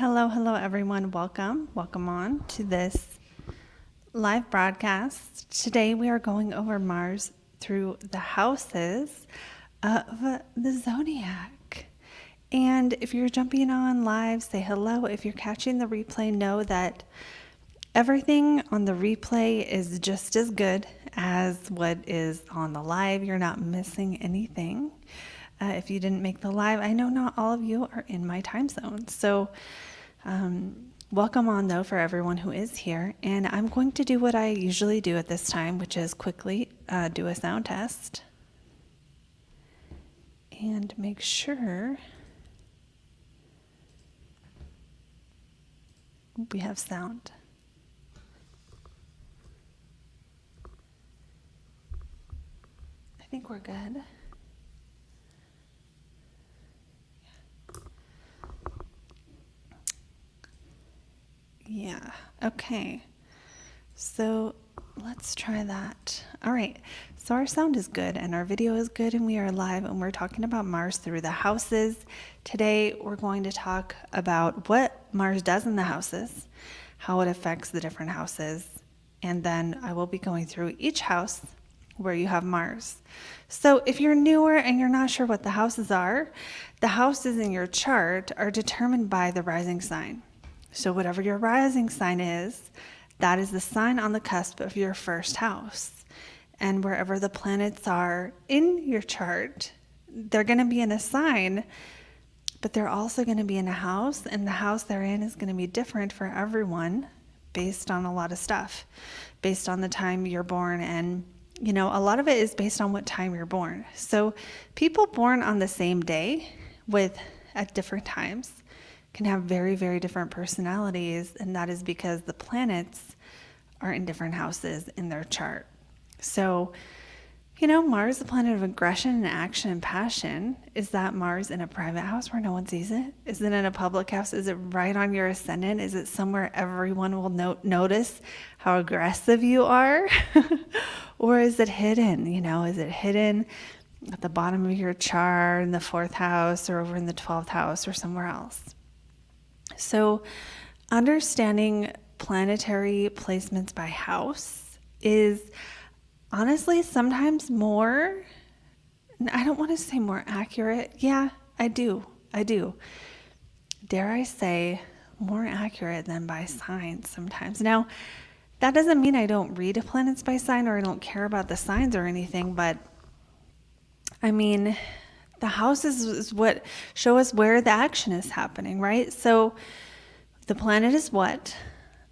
Hello, everyone. Welcome on to this live broadcast. Today we are going over Mars through the houses of the zodiac. And if you're jumping on live, say hello. If you're catching the replay, know that everything on the replay is just as good as what is on the live. You're not missing anything. If you didn't make the live, I know not all of you are in my time zone. So welcome on, though, for everyone who is here. And I'm going to do what I usually do at this time, which is quickly do a sound test and make sure we have sound. I think we're good. Yeah, okay. So let's try that. All right, so our sound is good and our video is good and we are live and we're talking about Mars through the houses. Today we're going to talk about what Mars does in the houses, how it affects the different houses, and then I will be going through each house where you have Mars. So if you're newer and you're not sure what the houses are, the houses in your chart are determined by the rising sign. So whatever your rising sign is, that is the sign on the cusp of your first house. And wherever the planets are in your chart, they're going to be in a sign, but they're also going to be in a house, and the house they're in is going to be different for everyone based on a lot of stuff, based on the time you're born. And, you know, a lot of it is based on what time you're born. So people born on the same day at different times can have very, very different personalities, and that is because the planets are in different houses in their chart. So, you know, Mars, the planet of aggression and action and passion. Is that Mars in a private house where no one sees it? Is it in a public house? Is it right on your ascendant? Is it somewhere everyone will notice how aggressive you are? Or is it hidden? You know, is it hidden at the bottom of your chart in the 4th house or over in the 12th house or somewhere else? So understanding planetary placements by house is honestly sometimes more, I don't want to say more accurate. Yeah, I do. Dare I say more accurate than by sign sometimes. Now, that doesn't mean I don't read planets by sign or I don't care about the signs or anything, but I mean, the houses is what show us where the action is happening, right? So the planet is what,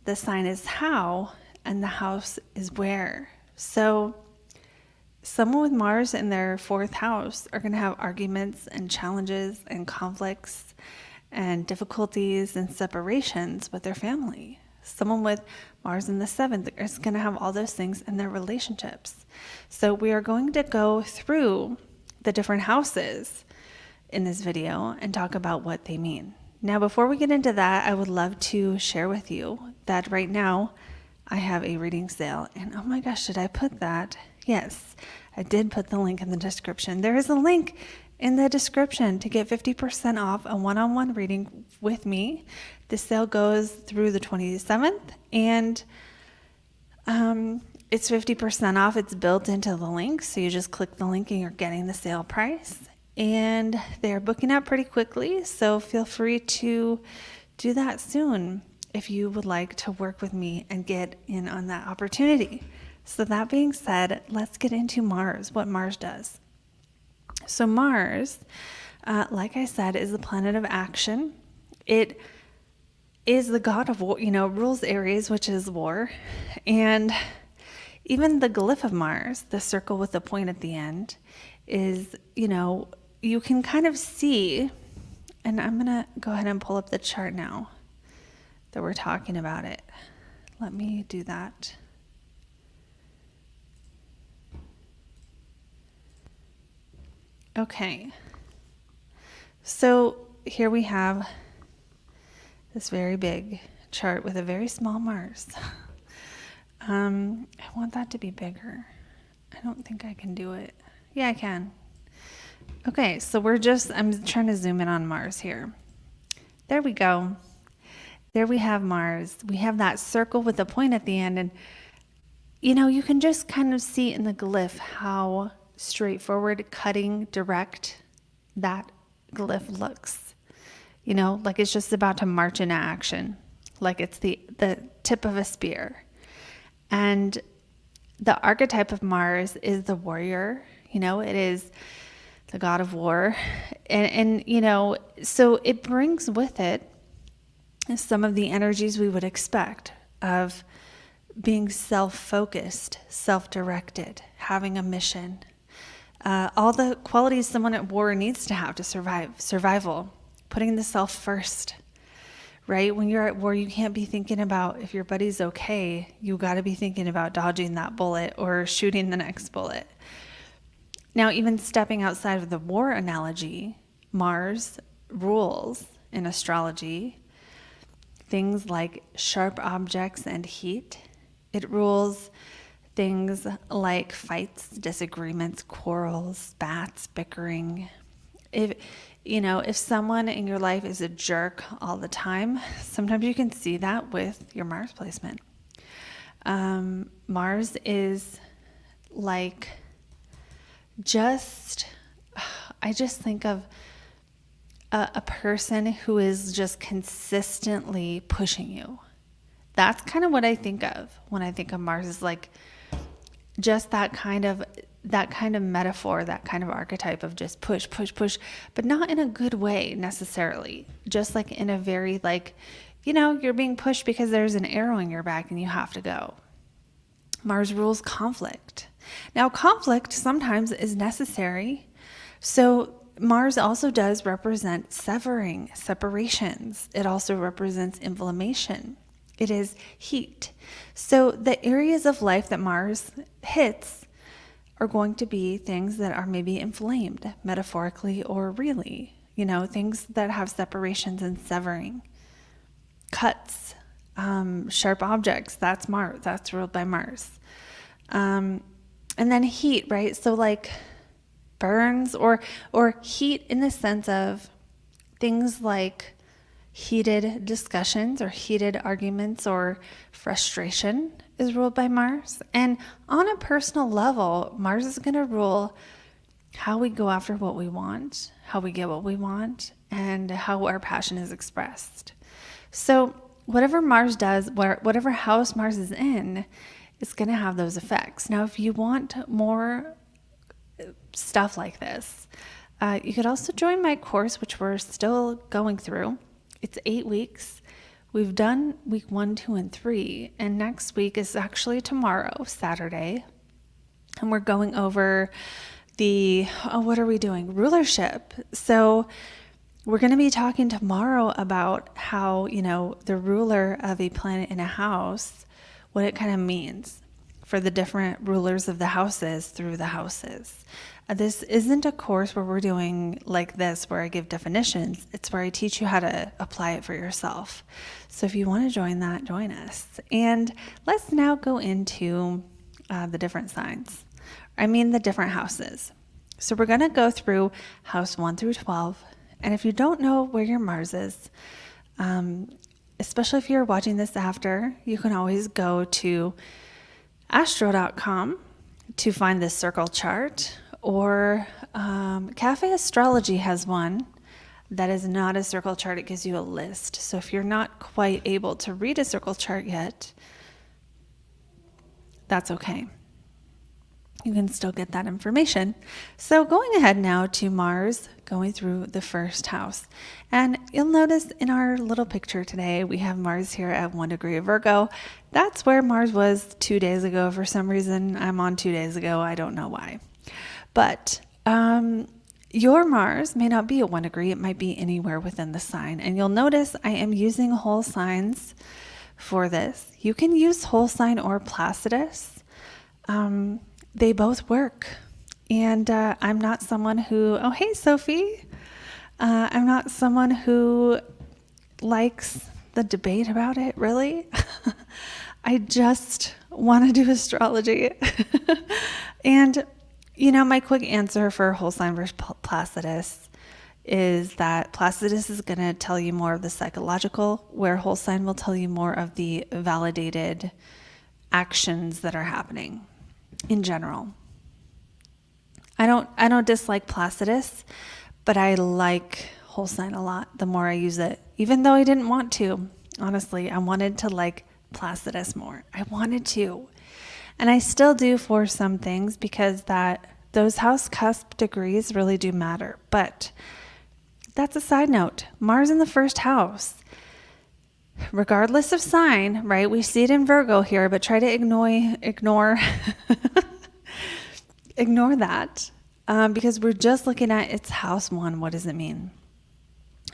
the sign is how, and the house is where. So someone with Mars in their 4th house are going to have arguments and challenges and conflicts and difficulties and separations with their family. Someone with Mars in the 7th is going to have all those things in their relationships. So we are going to go through the different houses in this video and talk about what they mean. Now, before we get into that, I would love to share with you that right now I have a reading sale. And oh my gosh, did I put that? Yes, I did put the link in the description. There is a link in the description to get 50% off a one-on-one reading with me. The sale goes through the 27th, and it's 50% off. It's built into the link, so you just click the link and you're getting the sale price. And they're booking up pretty quickly, so feel free to do that soon if you would like to work with me and get in on that opportunity. So that being said, let's get into Mars, what Mars does. So Mars, like I said, is the planet of action. It is the god of war, rules Aries, which is war. And even the glyph of Mars, the circle with the point at the end, is, you can kind of see, and I'm going to go ahead and pull up the chart now that we're talking about it. Let me do that. Okay. So here we have this very big chart with a very small Mars. I want that to be bigger. I don't think I can do it. Yeah, I can. Okay, so I'm trying to zoom in on Mars here. There we go. there we have Mars. We have that circle with a point at the end. And, you can just kind of see in the glyph how straightforward, cutting, direct that glyph looks. Like it's just about to march into action. Like it's the tip of a spear. And the archetype of Mars is the warrior. It is the god of war. And so it brings with it some of the energies we would expect of being self-focused, self-directed, having a mission. All the qualities someone at war needs to have to survival, putting the self first, right? When you're at war, you can't be thinking about if your buddy's okay. You got to be thinking about dodging that bullet or shooting the next bullet. Now, even stepping outside of the war analogy, Mars rules in astrology things like sharp objects and heat. It rules things like fights, disagreements, quarrels, spats, bickering. If someone in your life is a jerk all the time, sometimes you can see that with your Mars placement. Mars is like I just think of a person who is just consistently pushing you. That's kind of what I think of when I think of Mars, is like just that kind of metaphor, that kind of archetype of just push, but not in a good way necessarily. Just like in a very you're being pushed because there's an arrow in your back and you have to go. Mars rules conflict. Now, conflict sometimes is necessary. So Mars also does represent separations. It also represents inflammation. It is heat. So the areas of life that Mars hits are going to be things that are maybe inflamed, metaphorically or really, things that have separations and severing. Cuts, sharp objects, that's Mars, that's ruled by Mars. And then heat, right? So like burns or heat in the sense of things like heated discussions or heated arguments or frustration is ruled by Mars. And on a personal level, Mars is going to rule how we go after what we want, how we get what we want, and how our passion is expressed. So whatever Mars does, whatever house Mars is in, it's going to have those effects. Now, if you want more stuff like this, you could also join my course, which we're still going through. It's 8 weeks. We've done week 1, 2, and 3, and next week is actually tomorrow, Saturday, and we're going over what are we doing? Rulership. So we're going to be talking tomorrow about how, the ruler of a planet in a house, what it kind of means for the different rulers of the houses through the houses. This isn't a course where we're doing like this, where I give definitions. It's where I teach you how to apply it for yourself. So if you want to join that, join us. And let's now go into the different signs. The different houses. So we're going to go through house 1 through 12. And if you don't know where your Mars is, especially if you're watching this after, you can always go to astro.com to find this circle chart, or Cafe Astrology has one that is not a circle chart. It gives you a list. So if you're not quite able to read a circle chart yet, that's okay. You can still get that information. So going ahead now to Mars, going through the first house. And you'll notice in our little picture today, we have Mars here at 1 degree of Virgo. That's where Mars was 2 days ago. For some reason, I'm on 2 days ago. I don't know why. But your Mars may not be at 1 degree. It might be anywhere within the sign. And you'll notice I am using whole signs for this. You can use whole sign or Placidus. They both work. And I'm not someone who, oh, hey, Sophie. I'm not someone who likes the debate about it, really. I just want to do astrology. And, my quick answer for whole sign versus Placidus is that Placidus is going to tell you more of the psychological, where whole sign will tell you more of the validated actions that are happening in general. I don't dislike Placidus, but I like whole sign a lot the more I use it, even though I didn't want to. Honestly, I wanted to like Placidus more. I wanted to. And I still do for some things, because those house cusp degrees really do matter. But that's a side note. Mars in the first house, regardless of sign, right? We see it in Virgo here, but try to ignore ignore that, because we're just looking at its house 1. What does it mean?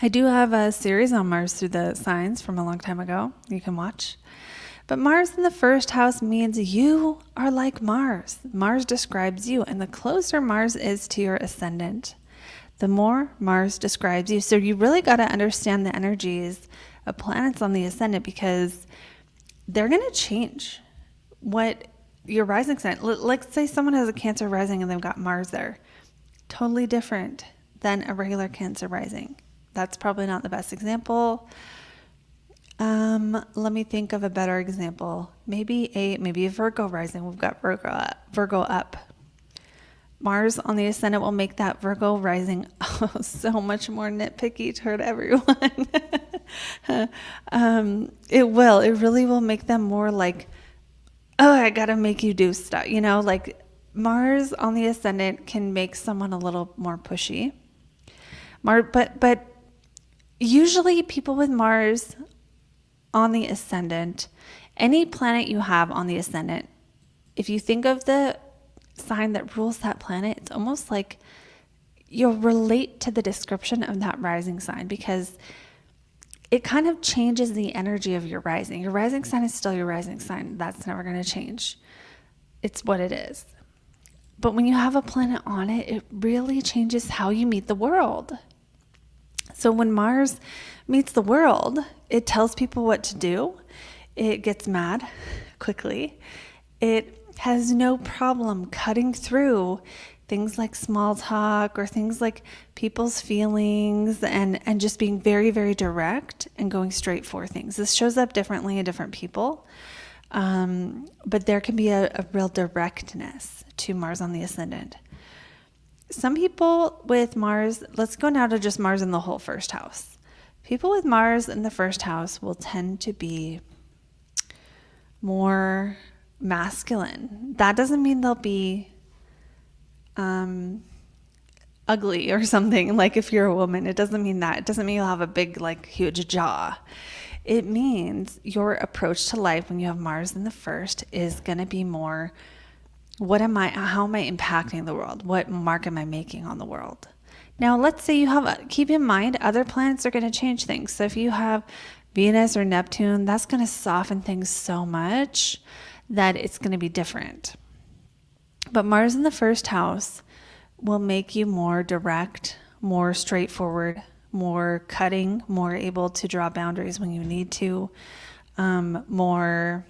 I do have a series on Mars through the signs from a long time ago. You can watch. But Mars in the first house means you are like Mars. Mars describes you, and the closer Mars is to your ascendant, the more Mars describes you. So you really got to understand the energies of planets on the ascendant, because they're going to change what your rising sign. Let's say someone has a Cancer rising and they've got Mars there. Totally different than a regular Cancer rising. That's probably not the best example. Let me think of a better example. Maybe a Virgo rising. We've got Virgo up. Mars on the ascendant will make that Virgo rising so much more nitpicky toward everyone. It really will make them more like, oh, I gotta make you do stuff. Like Mars on the ascendant can make someone a little more pushy. But usually people with Mars on the ascendant, any planet you have on the ascendant, if you think of the sign that rules that planet, it's almost like you'll relate to the description of that rising sign, because it kind of changes the energy of your rising. Your rising sign is still your rising sign. That's never going to change. It's what it is. But when you have a planet on it, it really changes how you meet the world. So when Mars meets the world, it tells people what to do. It gets mad quickly. It has no problem cutting through things like small talk or things like people's feelings, and just being very, very direct and going straight for things. This shows up differently in different people, but there can be a real directness to Mars on the ascendant. Some people with Mars, let's go now to just Mars in the whole first house. People with Mars in the first house will tend to be more masculine. That doesn't mean they'll be ugly or something. Like if you're a woman, it doesn't mean that. It doesn't mean you'll have a big, like, huge jaw. It means your approach to life when you have Mars in the first is going to be more, how am I impacting the world? What mark am I making on the world? Now, let's say keep in mind, other planets are going to change things. So if you have Venus or Neptune, that's going to soften things so much that it's going to be different. But Mars in the first house will make you more direct, more straightforward, more cutting, more able to draw boundaries when you need to, more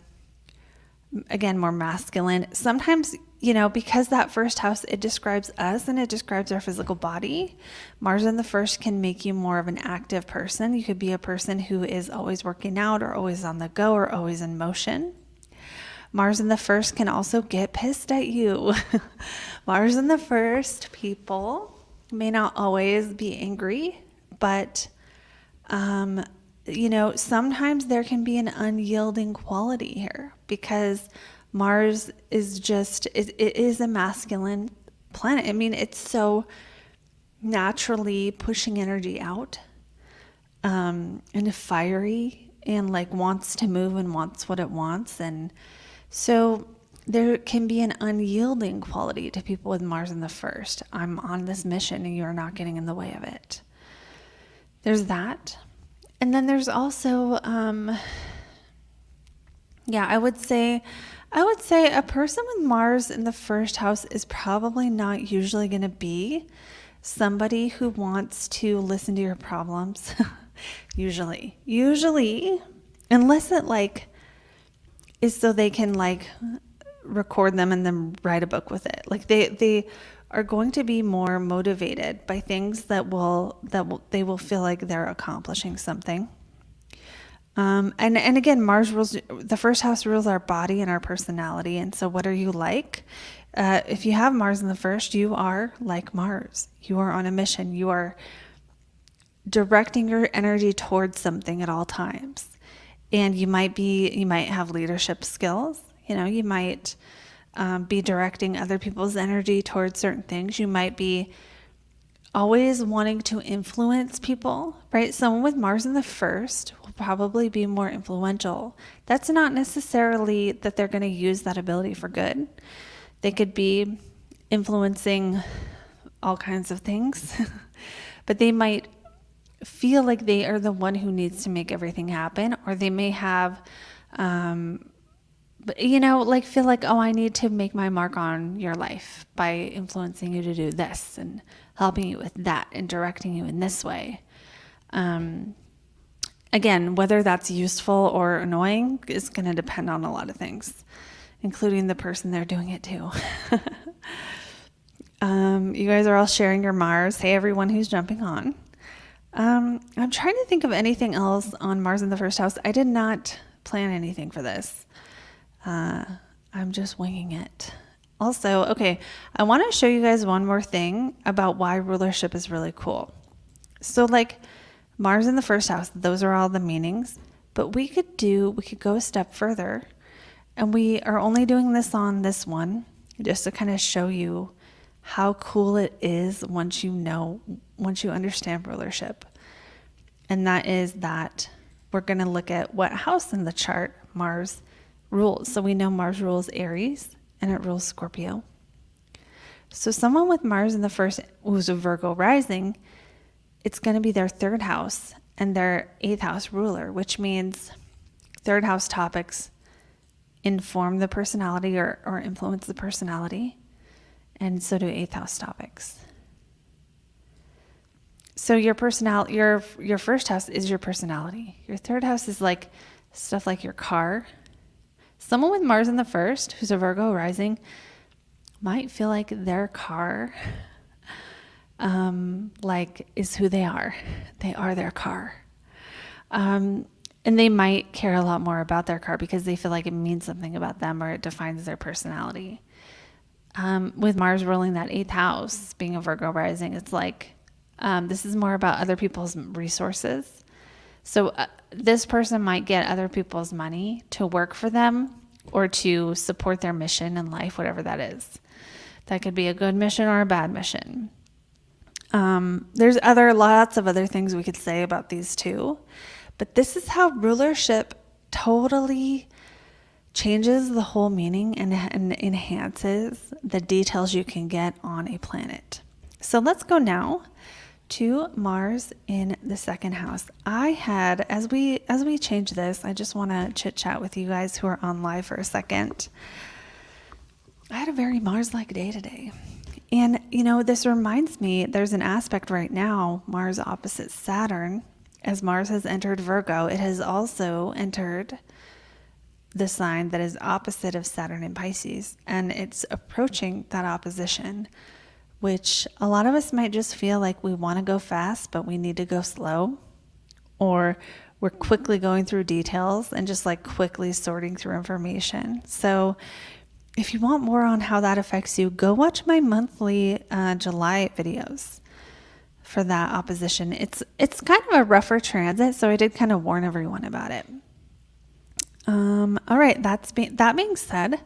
masculine. Sometimes, because that first house, it describes us and it describes our physical body. Mars in the first can make you more of an active person. You could be a person who is always working out or always on the go or always in motion. Mars in the first can also get pissed at you. Mars in the first people may not always be angry, but, sometimes there can be an unyielding quality here, because Mars is it is a masculine planet. I mean, it's so naturally pushing energy out, and fiery, and like wants to move and wants what it wants. And so there can be an unyielding quality to people with Mars in the first. I'm on this mission and you're not getting in the way of it. There's that. And then there's also, I would say a person with Mars in the first house is probably not usually going to be somebody who wants to listen to your problems. Usually, unless it is so they can record them and then write a book with it. Like they are going to be more motivated by things that they will feel like they're accomplishing something. And again, Mars rules, the first house rules our body and our personality. And so what are you like? If you have Mars in the first, you are like Mars. You are on a mission. You are directing your energy towards something at all times. And you might have leadership skills. You might be directing other people's energy towards certain things. You might be always wanting to influence people, right? Someone with Mars in the first will probably be more influential. That's not necessarily that they're going to use that ability for good. They could be influencing all kinds of things, but they might feel like they are the one who needs to make everything happen, or they may have, feel like, oh, I need to make my mark on your life by influencing you to do this and helping you with that and directing you in this way. Again, whether that's useful or annoying is going to depend on a lot of things, including the person they're doing it to. You guys are all sharing your Mars. Hey, everyone who's jumping on. I'm trying to think of anything else on Mars in the first house. I did not plan anything for this. I'm just winging it. Also, okay, I want to show you guys one more thing about why rulership is really cool. So like Mars in the first house, those are all the meanings, but we could go a step further, and we are only doing this on this one just to kind of show you how cool it is once you understand rulership. And that is that we're going to look at what house in the chart Mars rules. So we know Mars rules Aries and it rules Scorpio. So someone with Mars in the first who's a Virgo rising, it's going to be their third house and their eighth house ruler, which means third house topics inform the personality or influence the personality. And so do eighth house topics. So your first house is your personality. Your third house is like stuff like your car. Someone with Mars in the first, who's a Virgo rising, might feel like their car, is who they are. They are their car. And they might care a lot more about their car because they feel like it means something about them or it defines their personality. With Mars ruling that eighth house, being a Virgo rising, it's like, this is more about other people's resources. So this person might get other people's money to work for them or to support their mission in life, whatever that is. That could be a good mission or a bad mission. There's lots of other things we could say about these two, but this is how rulership totally changes the whole meaning and enhances the details you can get on a planet. So let's go now to Mars in the second house. As we change this, I just want to chit chat with you guys who are on live for a second. I had a very Mars-like day today. And, this reminds me, there's an aspect right now, Mars opposite Saturn. As Mars has entered Virgo, it has also entered the sign that is opposite of Saturn in Pisces. And it's approaching that opposition, which a lot of us might just feel like we want to go fast, but we need to go slow. Or we're quickly going through details and just like quickly sorting through information. So if you want more on how that affects you, go watch my monthly July videos for that opposition. It's kind of a rougher transit, so I did kind of warn everyone about it. All right, that being said,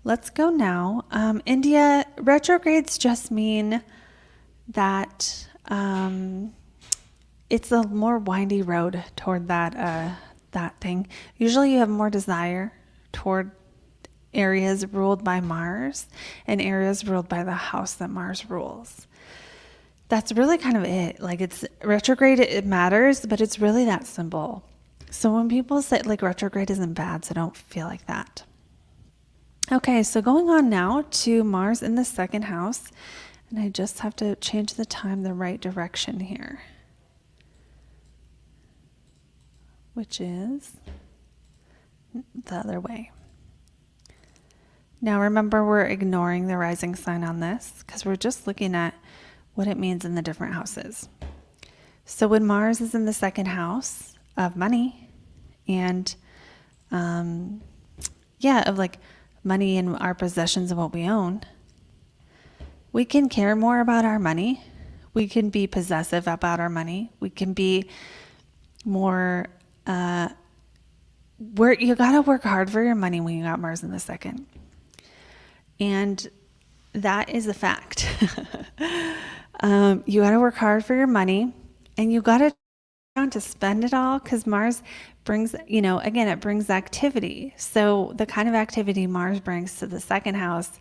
let's go now. India, retrogrades just mean that it's a more windy road toward that thing. Usually you have more desire toward areas ruled by Mars and areas ruled by the house that Mars rules. That's really kind of it. Like, it's retrograde, it matters, but it's really that simple. So when people say like retrograde isn't bad, so don't feel like that. Okay, so going on now to Mars in the second house, and I just have to change the time the right direction here, which is the other way. Now remember, we're ignoring the rising sign on this because we're just looking at what it means in the different houses. So when Mars is in the second house of money and of like money and our possessions and what we own, we can care more about our money. We can be possessive about our money. We can be more, you got to work hard for your money when you got Mars in the second. And that is a fact. You got to work hard for your money, and you got to spend it all, because Mars brings, again, it brings activity. So the kind of activity Mars brings to the second house,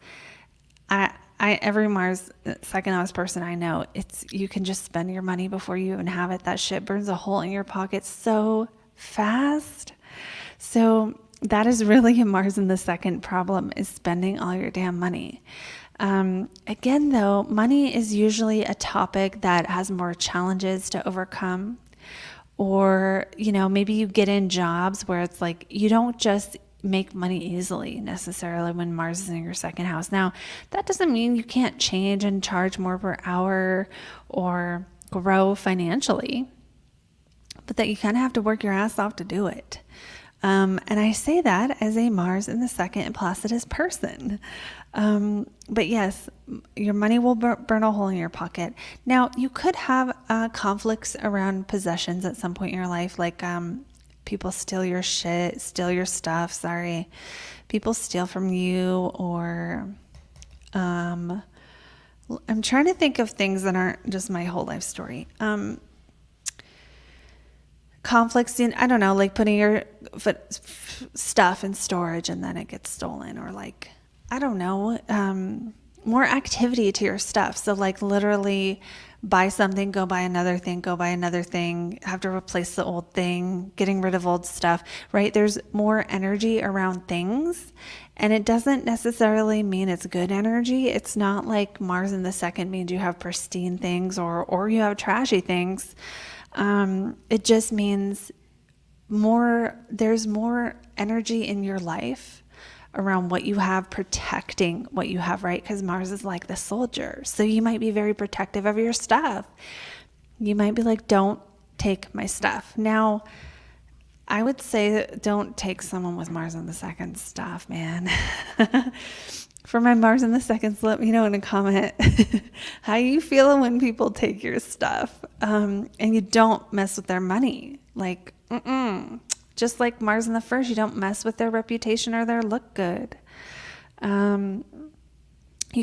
every Mars second house person I know, you can just spend your money before you even have it. That shit burns a hole in your pocket so fast. So that is really a Mars in the second problem, is spending all your damn money. Again, though, money is usually a topic that has more challenges to overcome. Or, maybe you get in jobs where it's like you don't just make money easily necessarily when Mars is in your second house. Now, that doesn't mean you can't change and charge more per hour or grow financially, but that you kind of have to work your ass off to do it. And I say that as a Mars in the second and Placidus person. But yes, your money will burn a hole in your pocket. Now, you could have conflicts around possessions at some point in your life, like people steal your shit, steal your stuff, people steal from you, or I'm trying to think of things that aren't just my whole life story. Conflicts in, I don't know, like putting your stuff in storage and then it gets stolen, or like, I don't know, more activity to your stuff. So like literally buy something, go buy another thing, have to replace the old thing, getting rid of old stuff, right? There's more energy around things, and it doesn't necessarily mean it's good energy. It's not like Mars in the second means you have pristine things or you have trashy things. It just means there's more energy in your life around what you have, protecting what you have, right? Because Mars is like the soldier. So you might be very protective of your stuff. You might be like, don't take my stuff. Now, I would say don't take someone with Mars in the second stuff, man. For my Mars in the seconds, let me know in a comment how you feel when people take your stuff. And you don't mess with their money. Like, just like Mars in the first, you don't mess with their reputation or their look good. You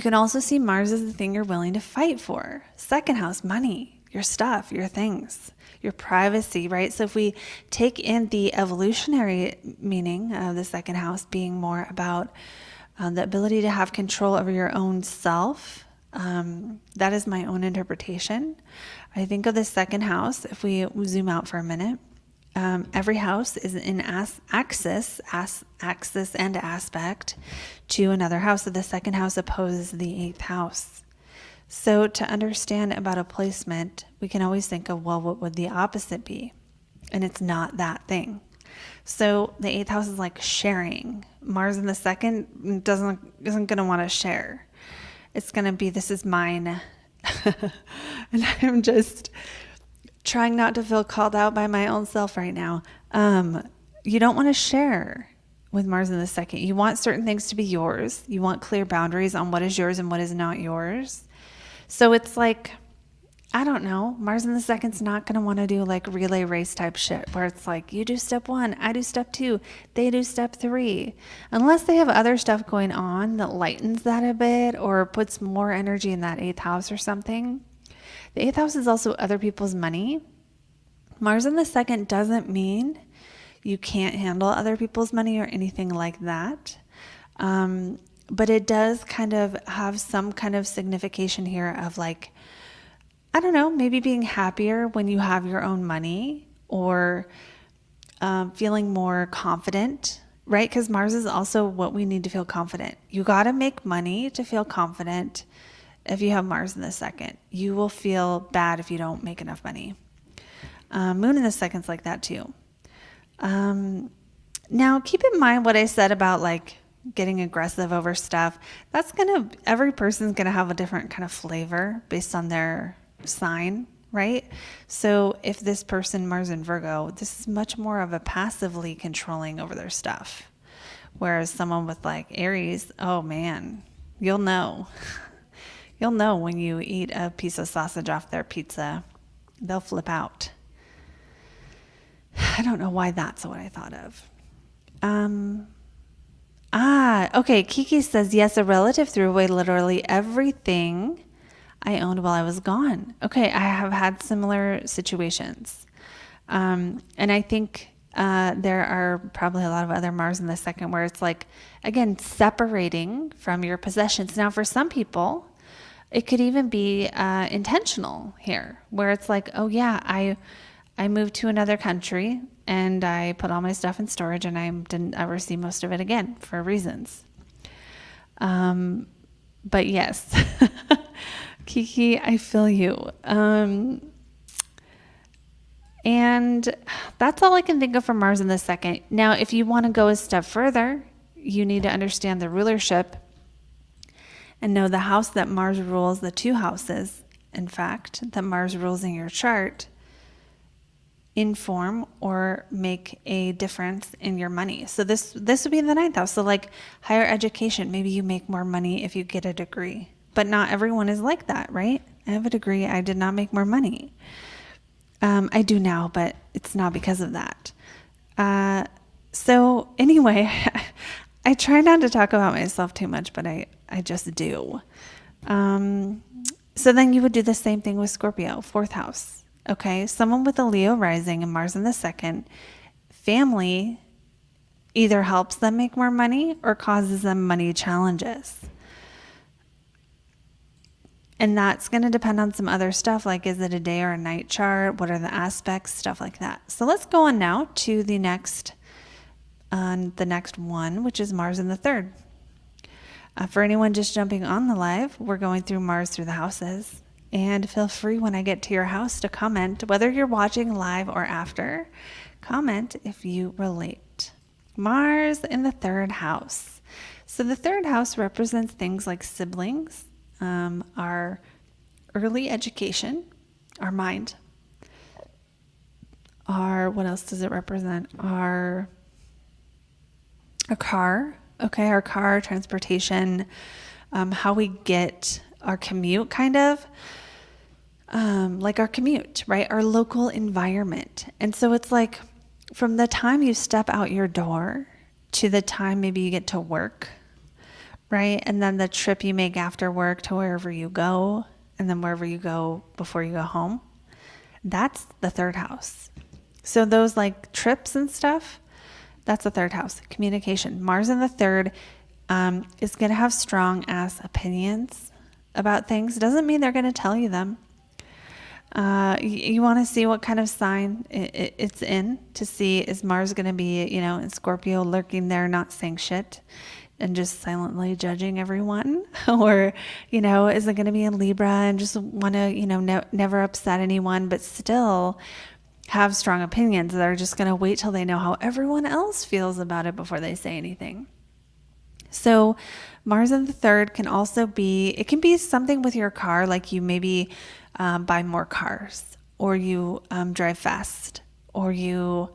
can also see Mars as the thing you're willing to fight for. Second house, money, your stuff, your things, your privacy, right? So if we take in the evolutionary meaning of the second house being more about the ability to have control over your own self, that is my own interpretation. I think of the second house, if we zoom out for a minute, every house is in axis and aspect to another house. So the second house opposes the eighth house. So to understand about a placement, we can always think of, well, what would the opposite be? And it's not that thing. So the eighth house is like sharing. Mars in the second isn't going to want to share. It's going to be, this is mine. And I'm just trying not to feel called out by my own self right now. You don't want to share with Mars in the second. You want certain things to be yours. You want clear boundaries on what is yours and what is not yours. So it's like, I don't know, Mars in the second's not going to want to do like relay race type shit where it's like, you do step 1, I do step 2, they do step 3. Unless they have other stuff going on that lightens that a bit or puts more energy in that eighth house or something. The eighth house is also other people's money. Mars in the second doesn't mean you can't handle other people's money or anything like that. But it does kind of have some kind of signification here of like, I don't know, maybe being happier when you have your own money, or feeling more confident, right? Because Mars is also what we need to feel confident. You got to make money to feel confident. If you have Mars in the second, you will feel bad if you don't make enough money. Moon in the second's like that too. Now keep in mind what I said about like getting aggressive over stuff. Every person's going to have a different kind of flavor based on their sign, right? So if this person, Mars in Virgo, this is much more of a passively controlling over their stuff. Whereas someone with like Aries, oh man, you'll know. You'll know when you eat a piece of sausage off their pizza, they'll flip out. I don't know why that's what I thought of. Okay. Kiki says, yes, a relative threw away literally everything I owned while I was gone. Okay. I have had similar situations. And I think there are probably a lot of other Mars in the second where it's like, again, separating from your possessions. Now, for some people, it could even be intentional here, where it's like, oh yeah, I moved to another country and I put all my stuff in storage and I didn't ever see most of it again for reasons. But yes, Kiki, I feel you. And that's all I can think of for Mars in the second. Now, if you want to go a step further, you need to understand the rulership and know the house that Mars rules, the two houses, in fact, that Mars rules in your chart, inform or make a difference in your money. So this would be the ninth house. So like higher education, maybe you make more money if you get a degree, but not everyone is like that, right? I have a degree. I did not make more money. I do now, but it's not because of that. So anyway, I try not to talk about myself too much, but I just do. So then you would do the same thing with Scorpio, fourth house. Okay, someone with a Leo rising and Mars in the second, family either helps them make more money or causes them money challenges. And that's going to depend on some other stuff, like is it a day or a night chart? What are the aspects? Stuff like that. So let's go on now to the next one, which is Mars in the third. For anyone just jumping on the live, we're going through Mars through the houses. And feel free when I get to your house to comment, whether you're watching live or after. Comment if you relate. Mars in the third house. So the third house represents things like siblings, our early education, our mind, what else does it represent? Our car, okay, our car, transportation, how we get our commute kind of, like our commute, right? Our local environment. And so it's like from the time you step out your door to the time maybe you get to work, right? And then the trip you make after work to wherever you go, and then wherever you go before you go home, that's the third house. So those like trips and stuff, that's the third house. Communication. Mars in the third is going to have strong ass opinions about things. Doesn't mean they're going to tell you them. You want to see what kind of sign it's in to see, is Mars going to be, in Scorpio, lurking there, not saying shit and just silently judging everyone? Or, is it going to be in Libra and just want to, never upset anyone, but still have strong opinions that are just going to wait till they know how everyone else feels about it before they say anything? So Mars in the third can also be, it can be something with your car, like you maybe buy more cars, or you drive fast, or you,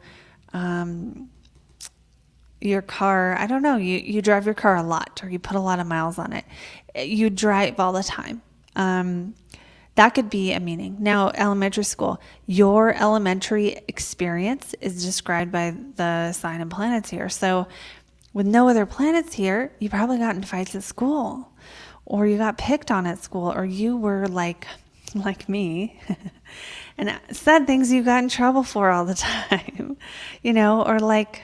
your car, I don't know, you drive your car a lot, or you put a lot of miles on it. You drive all the time. That could be a meaning. Now, elementary school, your elementary experience is described by the sign and planets here. So with no other planets here, you probably got in fights at school, or you got picked on at school, or you were like me and said things you got in trouble for all the time, or like,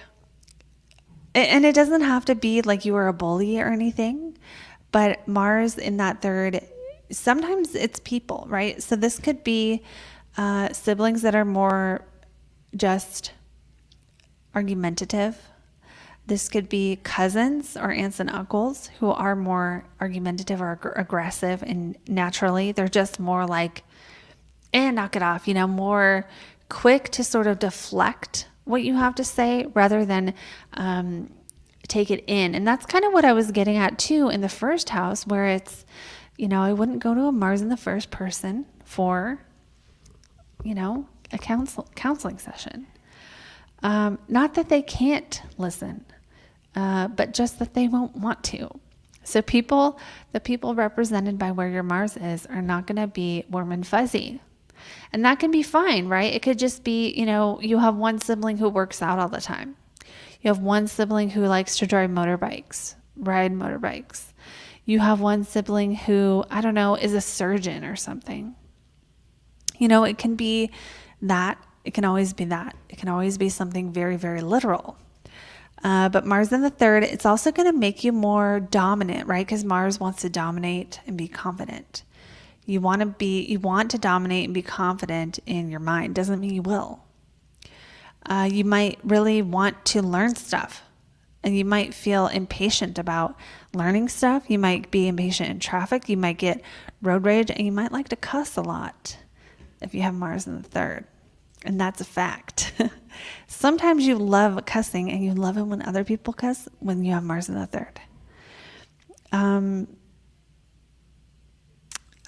and it doesn't have to be like you were a bully or anything, but Mars in that third, sometimes it's people, right? So this could be siblings that are more just argumentative. This could be cousins or aunts and uncles who are more argumentative or aggressive, and naturally they're just more like, knock it off, more quick to sort of deflect what you have to say rather than take it in. And that's kind of what I was getting at too in the first house, where it's, I wouldn't go to a Mars in the first person for, a counseling session. Not that they can't listen, but just that they won't want to. So the people represented by where your Mars is are not going to be warm and fuzzy. And that can be fine, right? It could just be, you have one sibling who works out all the time. You have one sibling who likes to ride motorbikes. You have one sibling who, I don't know, is a surgeon or something. It can be that. It can always be that. It can always be something very, very literal. But Mars in the third, it's also going to make you more dominant, right? Because Mars wants to dominate and be confident. You want to dominate and be confident in your mind. Doesn't mean you will. You might really want to learn stuff, and you might feel impatient about learning stuff. You might be impatient in traffic. You might get road rage, and you might like to cuss a lot if you have Mars in the third. And that's a fact. Sometimes you love cussing, and you love it when other people cuss when you have Mars in the third.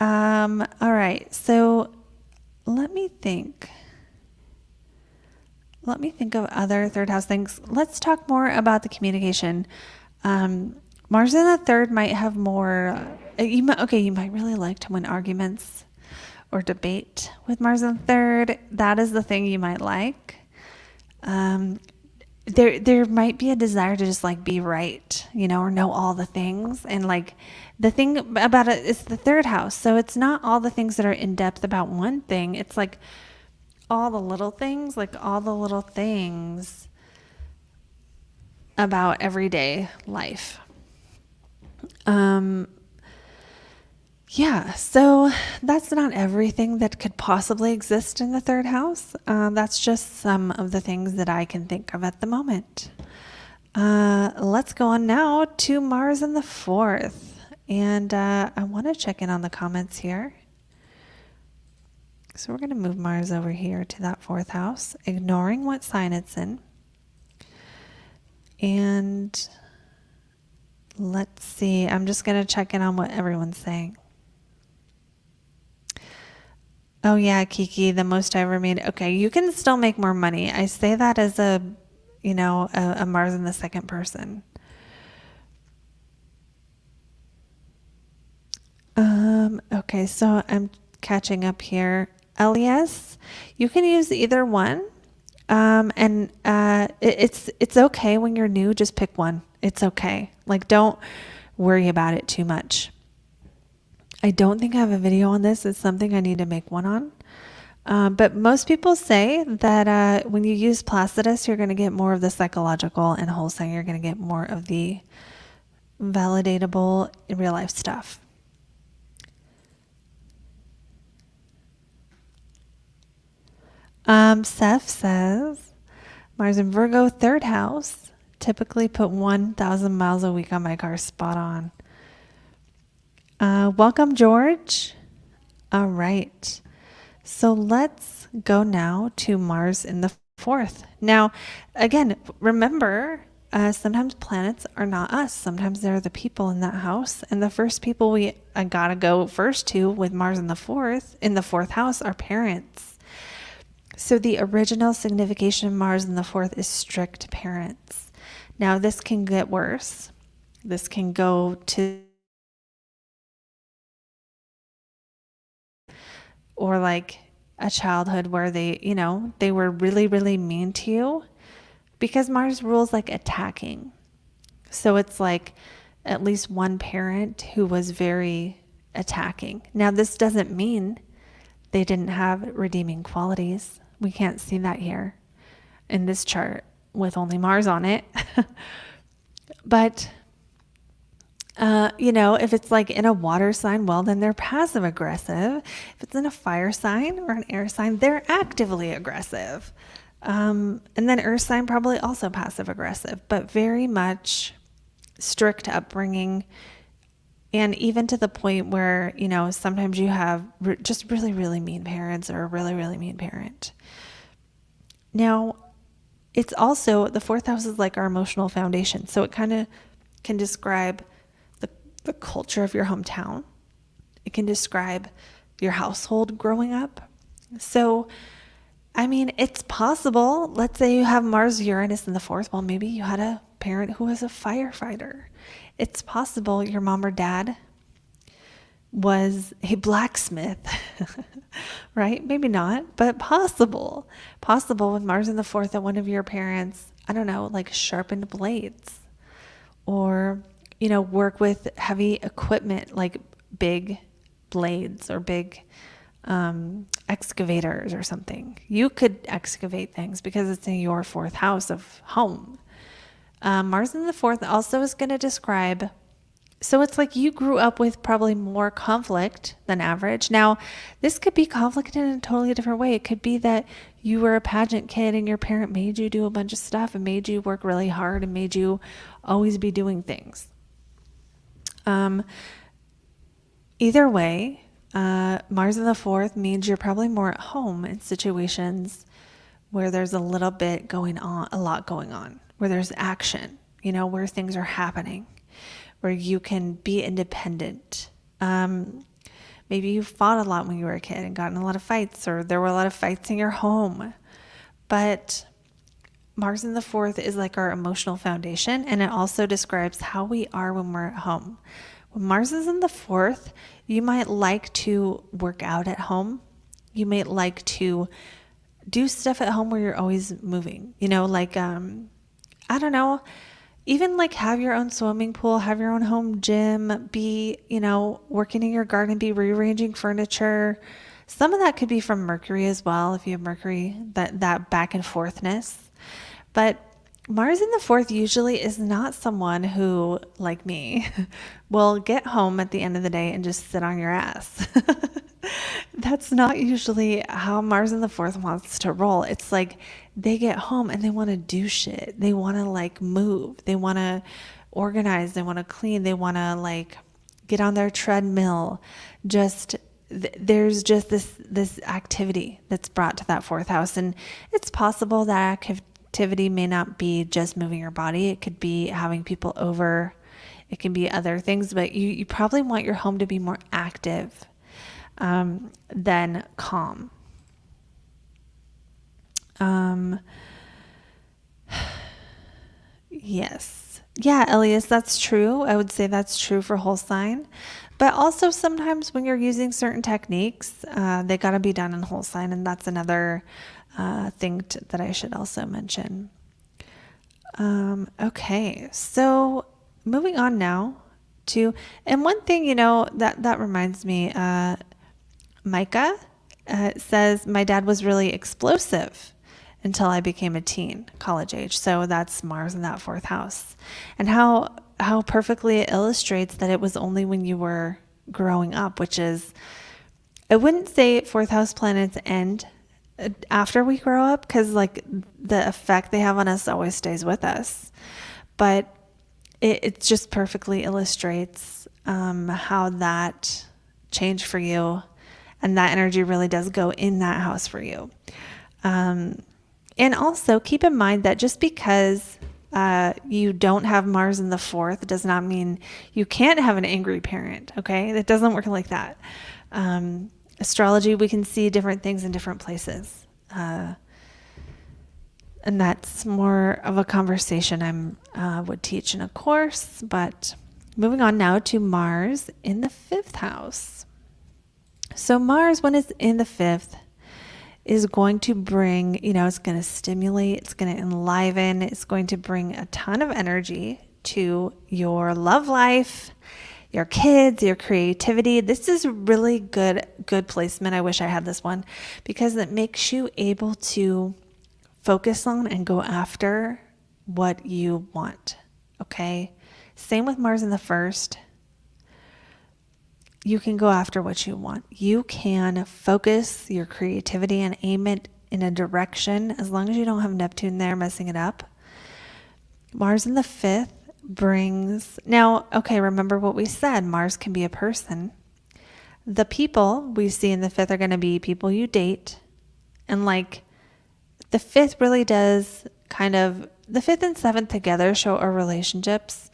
All right. So let me think of other third house things. Let's talk more about the communication. Mars in the third might have more, you might really like to win arguments or debate with Mars in the third. That is the thing you might like. There might be a desire to just like be right, or know all the things. And like the thing about it is the third house. So it's not all the things that are in depth about one thing. It's like all the little things about everyday life. Yeah, so that's not everything that could possibly exist in the third house. That's just some of the things that I can think of at the moment. Let's go on now to Mars in the fourth. And I want to check in on the comments here. So we're going to move Mars over here to that fourth house, ignoring what sign it's in. And let's see, I'm just going to check in on what everyone's saying. Oh yeah, Kiki, the most I ever made. Okay, you can still make more money. I say that as a Mars in the second person. Okay, so I'm catching up here. LES, you can use either one. It's okay when you're new, just pick one. It's okay. Like, don't worry about it too much. I don't think I have a video on this. It's something I need to make one on. But most people say that when you use Placidus, you're going to get more of the psychological, and Wholesang, you're going to get more of the validatable in real life stuff. Seth says, Mars in Virgo, third house. Typically put 1,000 miles a week on my car. Spot on. Welcome, George. All right. So let's go now to Mars in the fourth. Now, again, remember, sometimes planets are not us. Sometimes they're the people in that house. And the first people we gotta go first to with Mars in the fourth house, are parents. So the original signification of Mars in the fourth is strict parents. Now, this can get worse. This can go to, or like a childhood where they were really, really mean to you, because Mars rules like attacking. So it's like at least one parent who was very attacking. Now, this doesn't mean they didn't have redeeming qualities. We can't see that here in this chart with only Mars on it. But, if it's like in a water sign, well, then they're passive aggressive. If it's in a fire sign or an air sign, they're actively aggressive. And then earth sign, probably also passive aggressive, but very much strict upbringing. And even to the point where, sometimes you have just really, really mean parents, or a really, really mean parent. Now, it's also, the fourth house is like our emotional foundation. So it kind of can describe the culture of your hometown. It can describe your household growing up. So, I mean, it's possible. Let's say you have Mars, Uranus in the fourth. Well, maybe you had a parent who was a firefighter. It's possible your mom or dad was a blacksmith, right? Maybe not, but possible. Possible with Mars in the fourth that one of your parents, I don't know, like sharpened blades or, work with heavy equipment like big blades or big excavators or something. You could excavate things because it's in your fourth house of home. Mars in the fourth also is going to describe, so it's like you grew up with probably more conflict than average. Now, this could be conflict in a totally different way. It could be that you were a pageant kid and your parent made you do a bunch of stuff and made you work really hard and made you always be doing things. Either way, Mars in the fourth means you're probably more at home in situations where there's a little bit going on, a lot going on, where there's action, where things are happening, where you can be independent. Maybe you fought a lot when you were a kid and got in a lot of fights, or there were a lot of fights in your home. But Mars in the fourth is like our emotional foundation, and it also describes how we are when we're at home. When Mars is in the fourth, you might like to work out at home. You might like to do stuff at home where you're always moving, like, I don't know, even like have your own swimming pool, have your own home gym, be, working in your garden, be rearranging furniture. Some of that could be from Mercury as well, if you have Mercury, that back and forthness. But Mars in the fourth usually is not someone who, like me, will get home at the end of the day and just sit on your ass. That's not usually how Mars in the fourth wants to roll. It's like they get home and they want to do shit. They want to like move. They want to organize. They want to clean. They want to like get on their treadmill. There's just this activity that's brought to that fourth house. And it's possible that activity may not be just moving your body. It could be having people over. It can be other things, but you probably want your home to be more active than calm. Yes. Yeah, Elias, that's true. I would say that's true for whole sign. But also sometimes when you're using certain techniques, they got to be done in whole sign. And that's another thing that I should also mention. Okay, so moving on now to, and one thing, that reminds me, Micah says, my dad was really explosive until I became a teen, college age. So that's Mars in that fourth house. And how perfectly it illustrates that it was only when you were growing up, which is, I wouldn't say fourth house planets end after we grow up, because like the effect they have on us always stays with us. But it just perfectly illustrates how that changed for you. And that energy really does go in that house for you. And also keep in mind that just because you don't have Mars in the fourth does not mean you can't have an angry parent, okay? It doesn't work like that. Astrology, we can see different things in different places. And that's more of a conversation I would teach in a course. But moving on now to Mars in the fifth house. So Mars, when it's in the fifth, is going to bring, it's going to stimulate, it's going to enliven, it's going to bring a ton of energy to your love life, your kids, your creativity. This is really good placement. I wish I had this one, because it makes you able to focus on and go after what you want. Okay. Same with Mars in the first. You can go after what you want. You can focus your creativity and aim it in a direction, as long as you don't have Neptune there messing it up. Mars in the fifth brings, now, okay, remember what we said, Mars can be a person. The people we see in the fifth are going to be people you date. And like the fifth really does kind of, the 5th and 7th together show our relationships,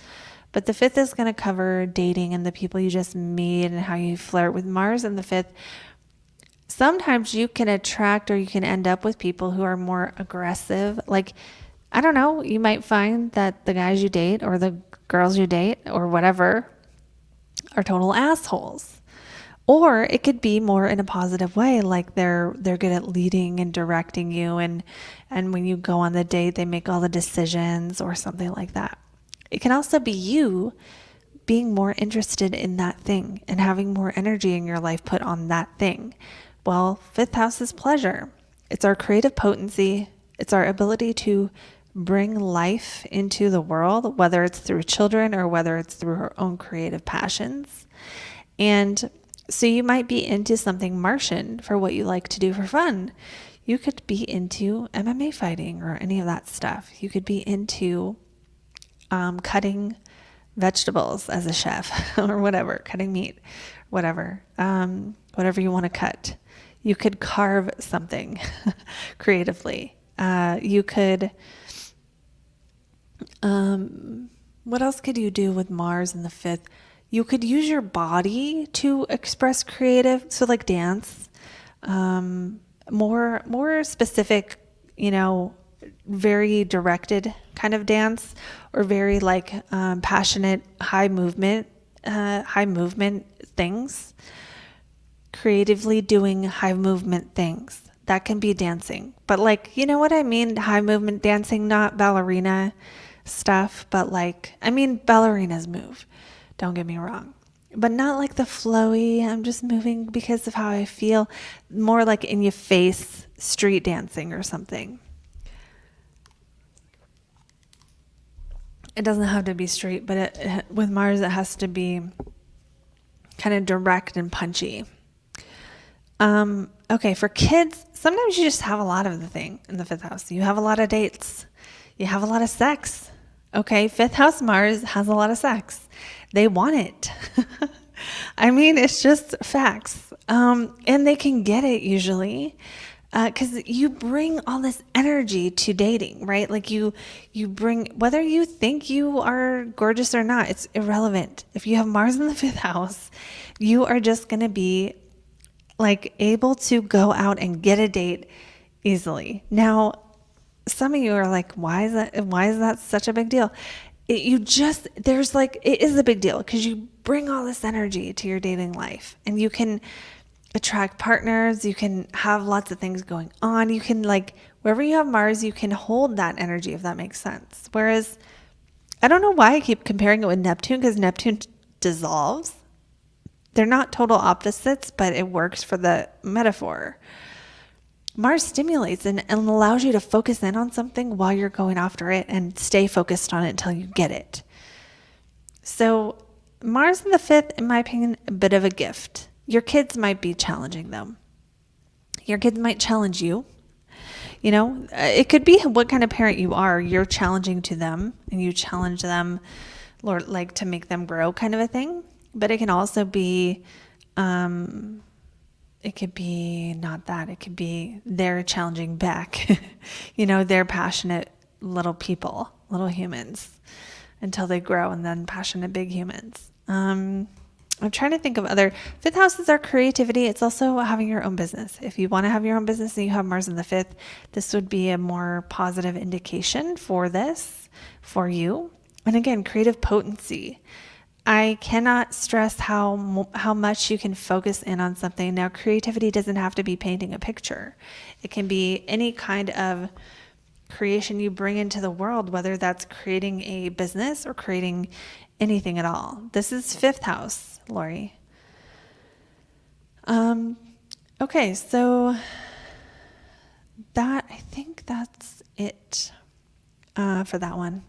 but the 5th is going to cover dating and the people you just meet and how you flirt. With Mars in the 5th, sometimes you can attract or you can end up with people who are more aggressive. Like, I don't know, you might find that the guys you date or the girls you date or whatever are total assholes. Or it could be more in a positive way, like they're good at leading and directing you, and when you go on the date, they make all the decisions or something like that. It can also be you being more interested in that thing and having more energy in your life put on that thing. Well, 5th house is pleasure. It's our creative potency. It's our ability to bring life into the world, whether it's through children or whether it's through our own creative passions. And so you might be into something Martian for what you like to do for fun. You could be into MMA fighting or any of that stuff. You could be into cutting vegetables as a chef or whatever, cutting meat, whatever you want to cut. You could carve something creatively. You could, what else could you do with Mars in the 5th? You could use your body to express creative. So like dance, more specific, very directed kind of dance, or very like passionate, high movement things. Creatively doing high movement things. That can be dancing. But like, you know what I mean? High movement dancing, not ballerina stuff, but like, I mean, ballerinas move. Don't get me wrong. But not like the flowy, I'm just moving because of how I feel. More like in your face street dancing or something. It doesn't have to be street, but with Mars it has to be kind of direct and punchy. Okay, for kids, sometimes you just have a lot of the thing in the 5th house. You have a lot of dates. You have a lot of sex. Okay, 5th house Mars has a lot of sex. They want it. I mean, it's just facts. And they can get it usually because you bring all this energy to dating, right? Like you bring, whether you think you are gorgeous or not, it's irrelevant. If you have Mars in the 5th house, you are just going to be like able to go out and get a date easily. Now, some of you are like, why is that such a big deal? It is a big deal because you bring all this energy to your dating life, and you can attract partners. You can have lots of things going on. You can, like, wherever you have Mars, you can hold that energy, if that makes sense. Whereas, I don't know why I keep comparing it with Neptune, because Neptune dissolves. They're not total opposites, but it works for the metaphor. Mars stimulates and allows you to focus in on something while you're going after it and stay focused on it until you get it. So Mars in the 5th, in my opinion, a bit of a gift. Your kids might be challenging them. Your kids might challenge you. It could be what kind of parent you are. You're challenging to them, and you challenge them, Lord, like to make them grow, kind of a thing. But it can also be, it could be not that. It could be they're challenging back. They're passionate little people, little humans, until they grow, and then passionate big humans. I'm trying to think of other. 5th house is our creativity. It's also having your own business. If you want to have your own business and you have Mars in the 5th, this would be a more positive indication for this, for you. And again, creative potency. I cannot stress how much you can focus in on something. Now, creativity doesn't have to be painting a picture. It can be any kind of creation you bring into the world, whether that's creating a business or creating anything at all. This is 5th house, Lori. Okay, so I think that's it for that one.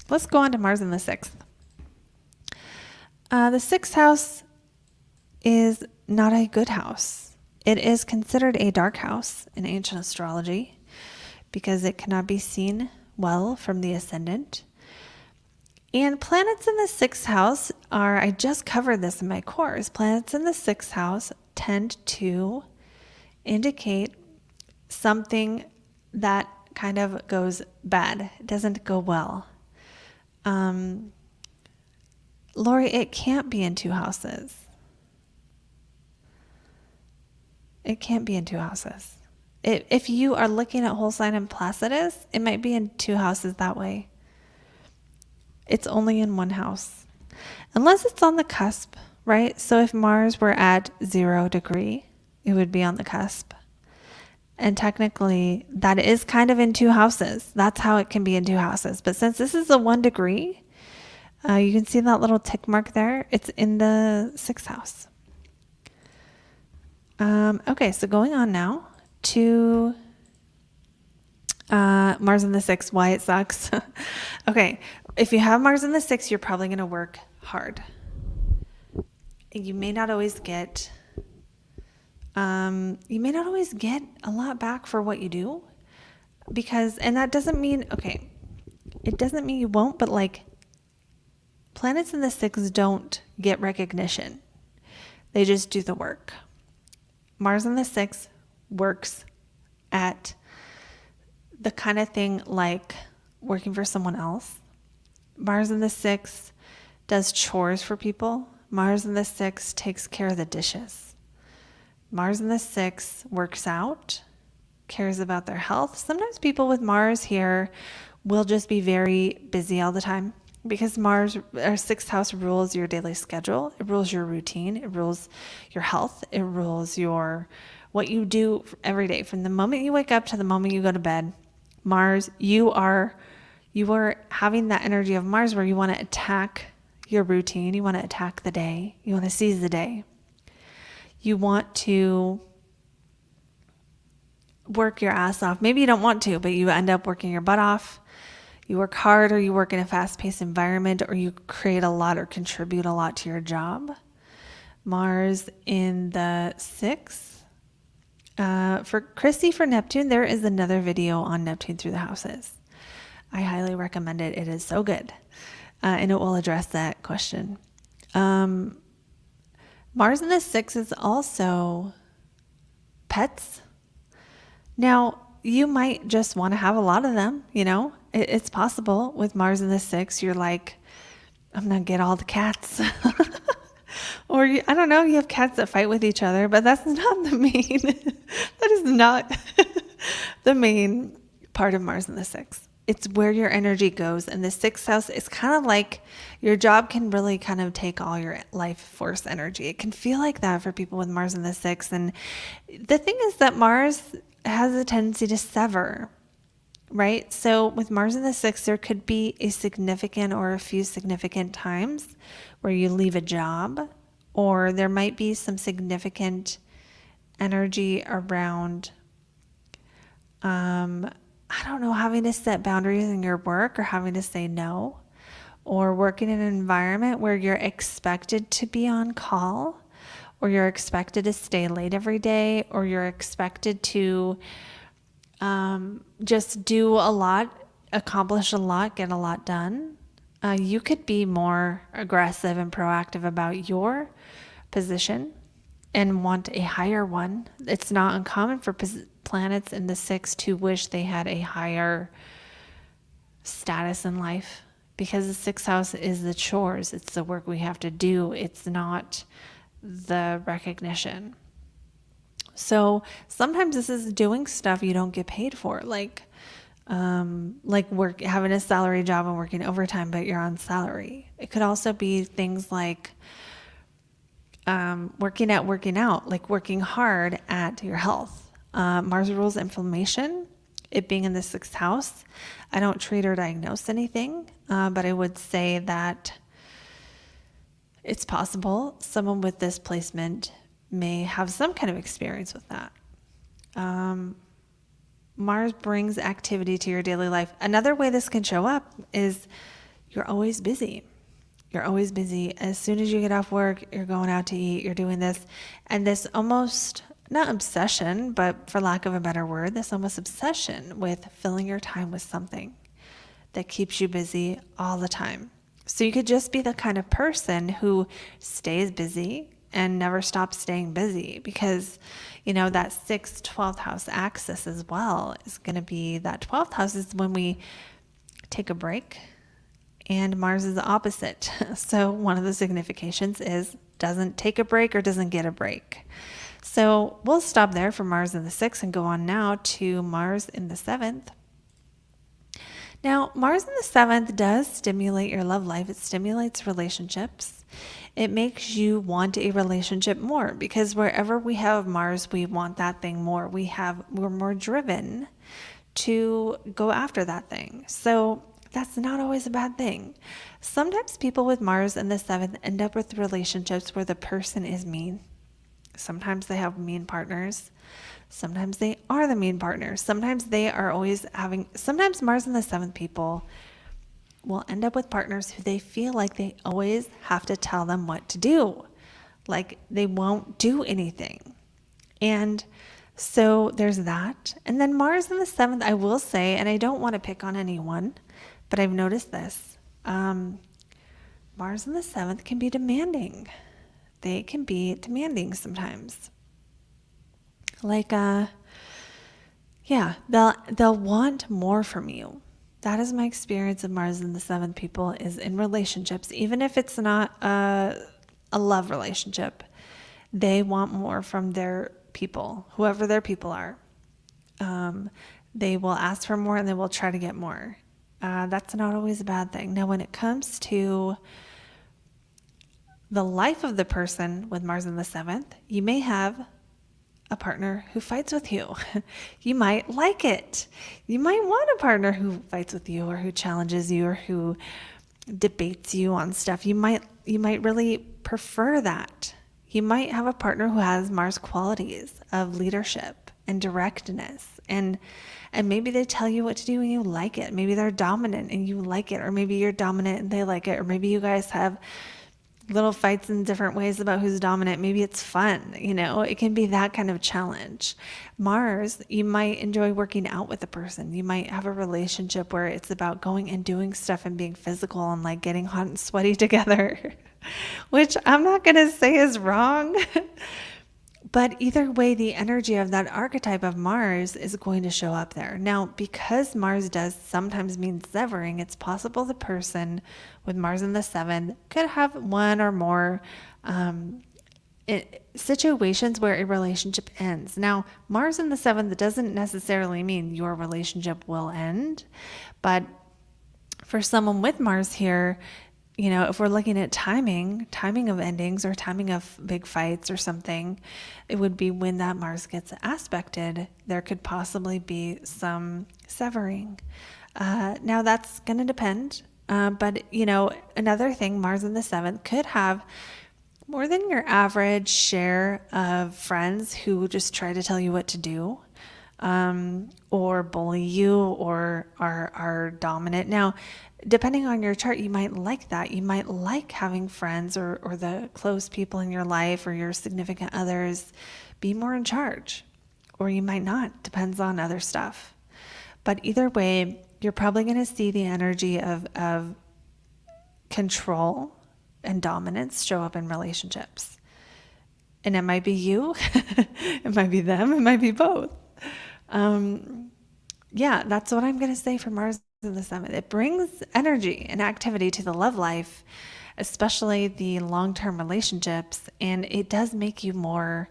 Let's go on to Mars in the 6th. The 6th house is not a good house. It is considered a dark house in ancient astrology because it cannot be seen well from the ascendant. And planets in the 6th house I just covered this in my course. Planets in the 6th house tend to indicate something that kind of goes bad. It doesn't go well. Lori, it can't be in 2 houses. It can't be in 2 houses. If you are looking at whole sign and Placidus, it might be in 2 houses that way. It's only in 1 house. Unless it's on the cusp, right? So if Mars were at 0 degree, it would be on the cusp. And technically, that is kind of in 2 houses. That's how it can be in 2 houses. But since this is a 1 degree, you can see that little tick mark there. It's in the 6th house. Okay, so going on now to Mars in the 6th, why it sucks. Okay, if you have Mars in the 6th, you're probably going to work hard. You may not always get a lot back for what you do, because, and that doesn't mean, okay, it doesn't mean you won't, but like planets in the 6th don't get recognition. They just do the work. Mars in the 6th works at the kind of thing like working for someone else. Mars in the 6th does chores for people. Mars in the 6th takes care of the dishes. Mars in the 6th works out, cares about their health. Sometimes people with Mars here will just be very busy all the time, because Mars, our 6th house, rules your daily schedule. It rules your routine. It rules your health. It rules what you do every day. From the moment you wake up to the moment you go to bed, Mars, you are having that energy of Mars where you want to attack your routine. You want to attack the day. You want to seize the day. You want to work your ass off. Maybe you don't want to, but you end up working your butt off. You work hard, or you work in a fast-paced environment, or you create a lot or contribute a lot to your job. Mars in the 6th. For Christy, for Neptune, there is another video on Neptune through the houses. I highly recommend it. It is so good. And it will address that question. Mars in the 6th is also pets. Now, you might just want to have a lot of them, you know. It's possible with Mars in the 6th, you're like, I'm going to get all the cats. Or, I don't know, you have cats that fight with each other, but that's not the main, that is not the main part of Mars in the 6th. It's where your energy goes. And the 6th house is kind of like your job can really kind of take all your life force energy. It can feel like that for people with Mars in the 6th. And the thing is that Mars has a tendency to sever, right? So with Mars in the 6th, there could be a significant or a few significant times where you leave a job, or there might be some significant energy around, I don't know, having to set boundaries in your work, or having to say no, or working in an environment where you're expected to be on call, or you're expected to stay late every day, or you're expected to just do a lot, accomplish a lot, get a lot done. You could be more aggressive and proactive about your position and want a higher one. It's not uncommon for planets in the 6th to wish they had a higher status in life, because the 6th house is the chores. It's the work we have to do. It's not the recognition. So sometimes this is doing stuff you don't get paid for, like having a salary job and working overtime, but you're on salary. It could also be things like working out, like working hard at your health. Mars rules inflammation, it being in the 6th house. I don't treat or diagnose anything, but I would say that it's possible someone with this placement may have some kind of experience with that. Mars brings activity to your daily life. Another way this can show up is you're always busy. You're always busy. As soon as you get off work, you're going out to eat, you're doing this. And this almost, not obsession, but for lack of a better word, this almost obsession with filling your time with something that keeps you busy all the time. So you could just be the kind of person who stays busy, and never stop staying busy, because, you know, that 6th, 12th house axis as well is going to be, that 12th house is when we take a break, and Mars is the opposite. So one of the significations is doesn't take a break or doesn't get a break. So we'll stop there for Mars in the 6th and go on now to Mars in the 7th. Now, Mars in the 7th does stimulate your love life. It stimulates relationships. It makes you want a relationship more, because wherever we have Mars, we want that thing more. We're more driven to go after that thing. So that's not always a bad thing. Sometimes people with Mars in the 7th end up with relationships where the person is mean. Sometimes they have mean partners. Sometimes they are the mean partners. Sometimes sometimes Mars in the 7th people will end up with partners who they feel like they always have to tell them what to do. Like they won't do anything. And so there's that. And then Mars in the 7th, I will say, and I don't want to pick on anyone, but I've noticed this. Mars in the 7th can be demanding. They can be demanding sometimes. Like, they'll want more from you. That is my experience of Mars in the 7th people, is in relationships, even if it's not a love relationship, they want more from their people, whoever their people are. They will ask for more and they will try to get more. That's not always a bad thing. Now, when it comes to the life of the person with Mars in the 7th, you may have a partner who fights with you. You might like it. You might want a partner who fights with you, or who challenges you, or who debates you on stuff. You might really prefer that. You might have a partner who has Mars qualities of leadership and directness, and maybe they tell you what to do and you like it. Maybe they're dominant and you like it, or maybe you're dominant and they like it, or maybe you guys have little fights in different ways about who's dominant. Maybe it's fun, it can be that kind of challenge. Mars, you might enjoy working out with a person. You might have a relationship where it's about going and doing stuff and being physical and like getting hot and sweaty together, which I'm not going to say is wrong. But either way, the energy of that archetype of Mars is going to show up there. Now, because Mars does sometimes mean severing, it's possible the person with Mars in the 7th could have one or more situations where a relationship ends. Now, Mars in the 7th doesn't necessarily mean your relationship will end, but for someone with Mars here, if we're looking at timing of endings or timing of big fights or something, it would be when that Mars gets aspected, there could possibly be some severing. Now that's going to depend. But another thing, Mars in the 7th could have more than your average share of friends who just try to tell you what to do, or bully you, or are dominant. Now, depending on your chart, you might like that. You might like having friends or the close people in your life or your significant others be more in charge, or you might not. Depends on other stuff. But either way, you're probably going to see the energy of control and dominance show up in relationships. And it might be you, it might be them, it might be both. That's what I'm going to say for Mars in the 7th. It brings energy and activity to the love life, especially the long-term relationships. And it does make you more,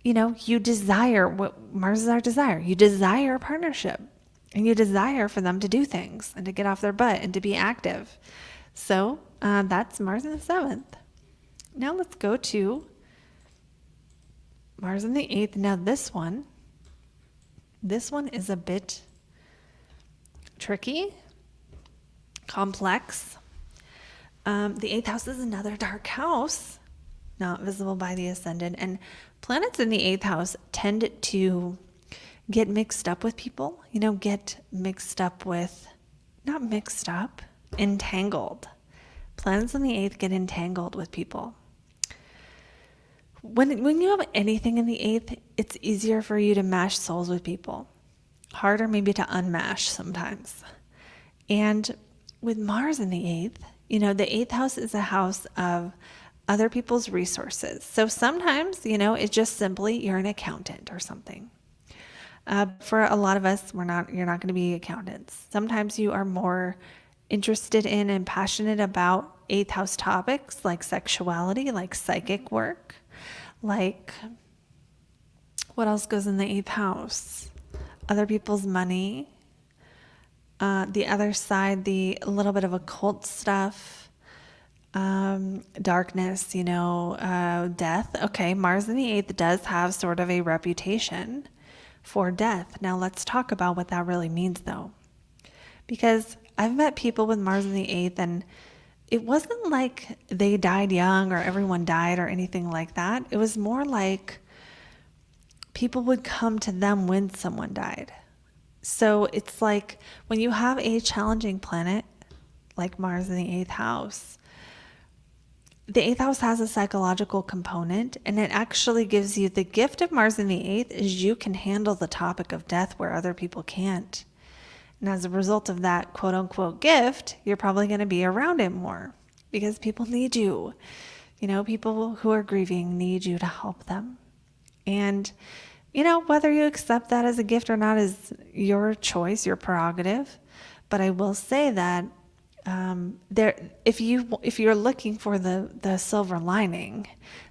you desire what Mars is our desire. You desire a partnership, and you desire for them to do things and to get off their butt and to be active. So that's Mars in the 7th. Now let's go to Mars in the 8th. Now this one is a bit tricky, complex. The 8th house is another dark house, not visible by the ascendant. And planets in the 8th house tend to get mixed up with people, entangled. Planets in the 8th get entangled with people. When you have anything in the 8th, it's easier for you to mash souls with people. Harder maybe to unmash sometimes. And with Mars in the 8th, the 8th house is a house of other people's resources. So sometimes, it's just simply you're an accountant or something. For a lot of us, you're not going to be accountants. Sometimes you are more interested in and passionate about eighth house topics like sexuality, like psychic work, like what else goes in the eighth house? Other people's money. The other side, the little bit of occult stuff, darkness, death. Okay, Mars in the eighth does have sort of a reputation for death. Now let's talk about what that really means though. Because I've met people with Mars in the eighth and it wasn't like they died young or everyone died or anything like that. It was more like people would come to them when someone died. So it's like when you have a challenging planet like Mars in the eighth house, the eighth house has a psychological component, and it actually gives you the gift of Mars in the eighth is you can handle the topic of death where other people can't. And as a result of that quote unquote gift, you're probably going to be around it more because people need you. People who are grieving need you to help them. And, whether you accept that as a gift or not is your choice, your prerogative. But I will say that if you're looking for the silver lining,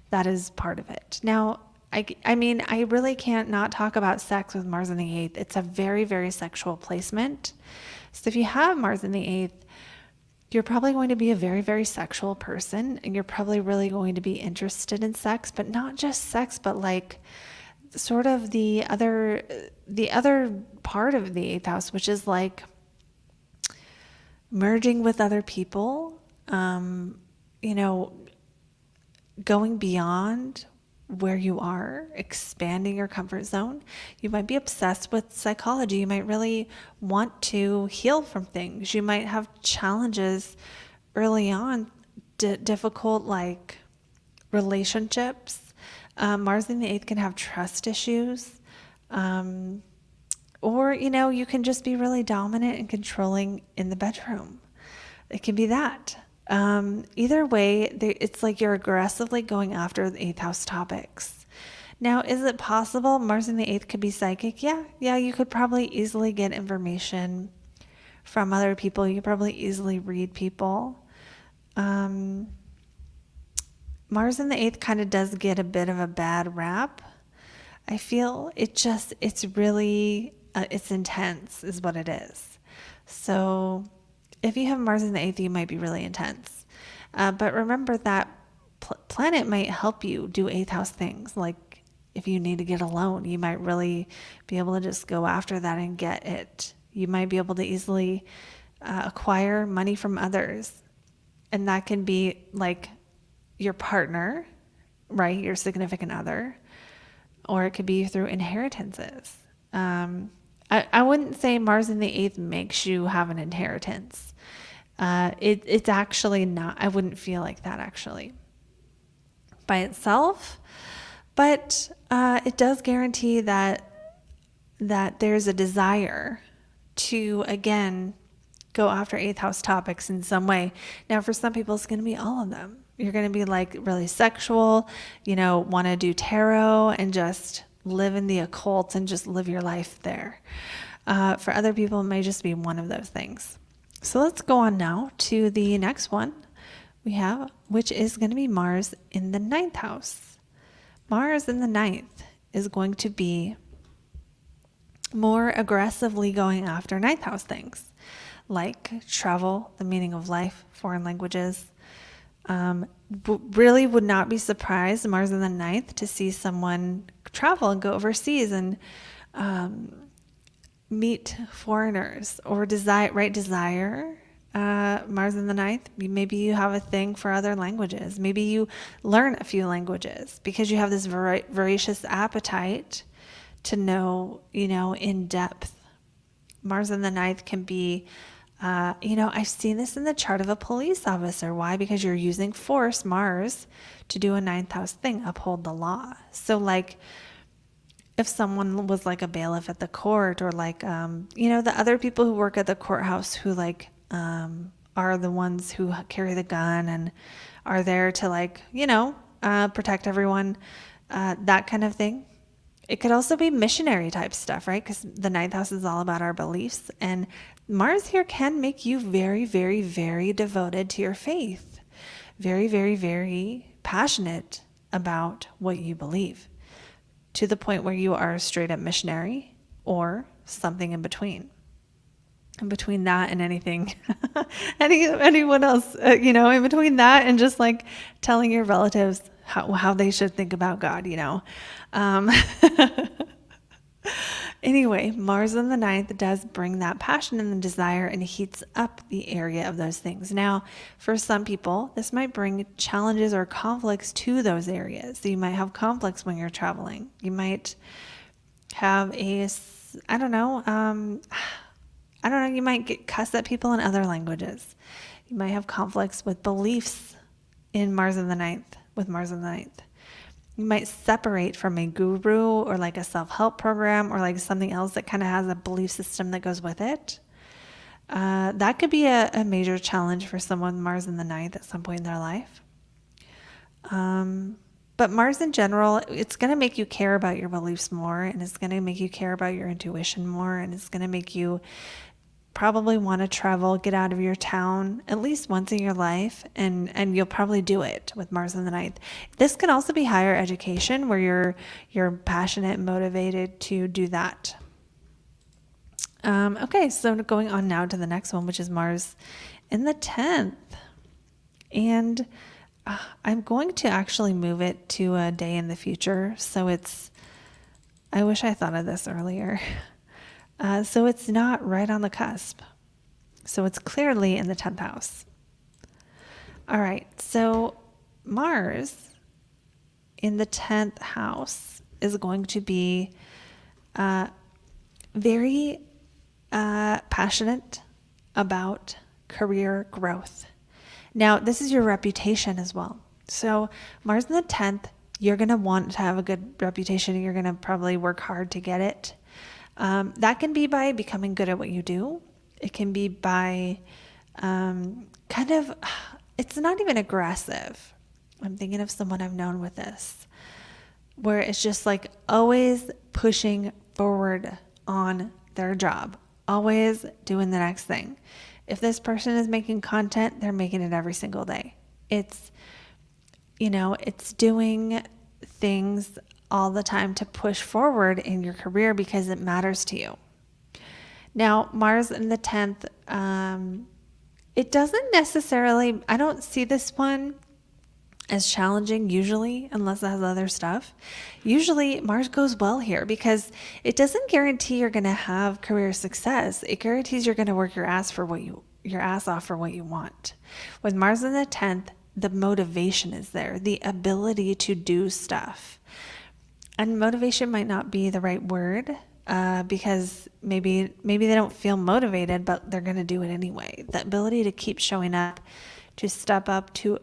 that is part of it. Now, I really can't not talk about sex with Mars in the eighth. It's a very, very sexual placement. So if you have Mars in the eighth, you're probably going to be a very, very sexual person, and you're probably really going to be interested in sex, but not just sex, but like sort of the other part of the eighth house, which is like merging with other people, going beyond where you are, expanding your comfort zone. You might be obsessed with psychology. You might really want to heal from things. You might have challenges early on, difficult like relationships. Mars in the eighth can have trust issues. Or, you can just be really dominant and controlling in the bedroom. It can be that. Either way, it's like you're aggressively going after the eighth house topics. Now, is it possible Mars in the eighth could be psychic? Yeah, you could probably easily get information from other people. You could probably easily read people. Mars in the eighth kind of does get a bit of a bad rap. I feel it's really, it's intense is what it is. So if you have Mars in the eighth, you might be really intense. But remember that planet might help you do eighth house things. Like if you need to get a loan, you might really be able to just go after that and get it. You might be able to easily acquire money from others. And that can be like your partner, right? Your significant other. Or it could be through inheritances. I wouldn't say Mars in the eighth makes you have an inheritance. It's actually not. I wouldn't feel like that actually by itself. But it does guarantee that there's a desire to, again, go after eighth house topics in some way. Now, for some people, it's going to be all of them. You're going to be like really sexual, want to do tarot and just live in the occult and just live your life there. For other people, it may just be one of those things. So let's go on now to the next one we have, which is going to be Mars in the ninth house. Mars in the ninth is going to be more aggressively going after ninth house things like travel, the meaning of life, foreign languages. Really would not be surprised, Mars in the ninth, to see someone travel and go overseas and meet foreigners or desire. Mars in the ninth, maybe you have a thing for other languages. Maybe you learn a few languages because you have this voracious appetite to know, in depth. Mars in the ninth can be I've seen this in the chart of a police officer. Why? Because you're using force, Mars, to do a ninth house thing, uphold the law. So like if someone was like a bailiff at the court or like, the other people who work at the courthouse who like are are the ones who carry the gun and are there to protect everyone, that kind of thing. It could also be missionary type stuff, right? Because the ninth house is all about our beliefs. And Mars here can make you very, very, very devoted to your faith. Very, very, very passionate about what you believe, to the point where you are a straight up missionary or something in between. In between that and anything, anyone else, in between that and just like telling your relatives how they should think about God, Anyway, Mars in the ninth does bring that passion and the desire and heats up the area of those things. Now, for some people, this might bring challenges or conflicts to those areas. So you might have conflicts when you're traveling. You might have you might get cussed at people in other languages. You might have conflicts with beliefs with Mars in the ninth. You might separate from a guru or like a self-help program or like something else that kind of has a belief system that goes with it. That could be a major challenge for someone with Mars in the ninth at some point in their life. But Mars in general, it's going to make you care about your beliefs more, and it's going to make you care about your intuition more, and it's going to make you probably want to travel, get out of your town at least once in your life, and you'll probably do it with Mars in the ninth. This can also be higher education where you're passionate and motivated to do that. Okay, so going on now to the next one, which is Mars in the 10th. And I'm going to actually move it to a day in the future. So I wish I thought of this earlier. So it's not right on the cusp. So it's clearly in the 10th house. All right. So Mars in the 10th house is going to be very passionate about career growth. Now, this is your reputation as well. So Mars in the 10th, you're going to want to have a good reputation, and you're going to probably work hard to get it. That can be by becoming good at what you do. It can be by it's not even aggressive. I'm thinking of someone I've known with this, where it's just like always pushing forward on their job, always doing the next thing. If this person is making content, they're making it every single day. It's doing things all the time to push forward in your career because it matters to you. Now, Mars in the 10th, it doesn't necessarily, I don't see this one as challenging usually, unless it has other stuff. Usually Mars goes well here because it doesn't guarantee you're going to have career success. It guarantees you're going to work your ass off for what you want. With Mars in the 10th, the motivation is there, the ability to do stuff. And motivation might not be the right word because maybe they don't feel motivated, but they're going to do it anyway. The ability to keep showing up, to step up, to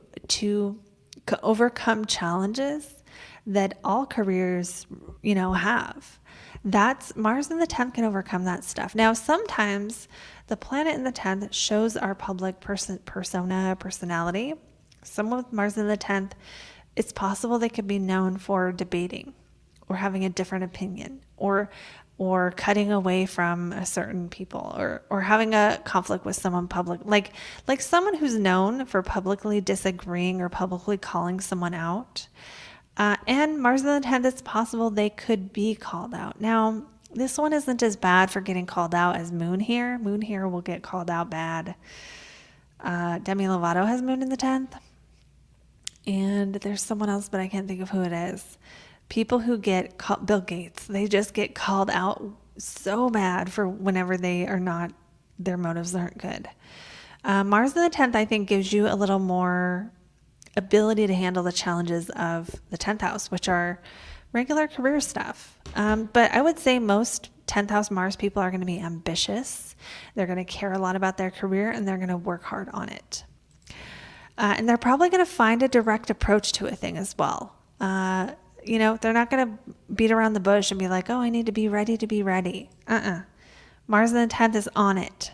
overcome challenges that all careers, have. That's Mars in the 10th can overcome that stuff. Now, sometimes the planet in the 10th shows our public personality. Someone with Mars in the 10th, it's possible they could be known for debating or having a different opinion or cutting away from a certain people or having a conflict with someone public, like someone who's known for publicly disagreeing or publicly calling someone out. And Mars in the 10th, it's possible they could be called out. Now, this one isn't as bad for getting called out as Moon here. Moon here will get called out bad. Demi Lovato has Moon in the 10th. And there's someone else, but I can't think of who it is. People who get Bill Gates, they just get called out so bad for whenever they are not, their motives aren't good. Mars in the 10th, I think, gives you a little more ability to handle the challenges of the 10th house, which are regular career stuff. But I would say most 10th house Mars people are going to be ambitious. They're going to care a lot about their career, and they're going to work hard on it. And they're probably going to find a direct approach to a thing as well. They're not going to beat around the bush and be like, oh, I need to be ready to be ready. Mars in the 10th is on it.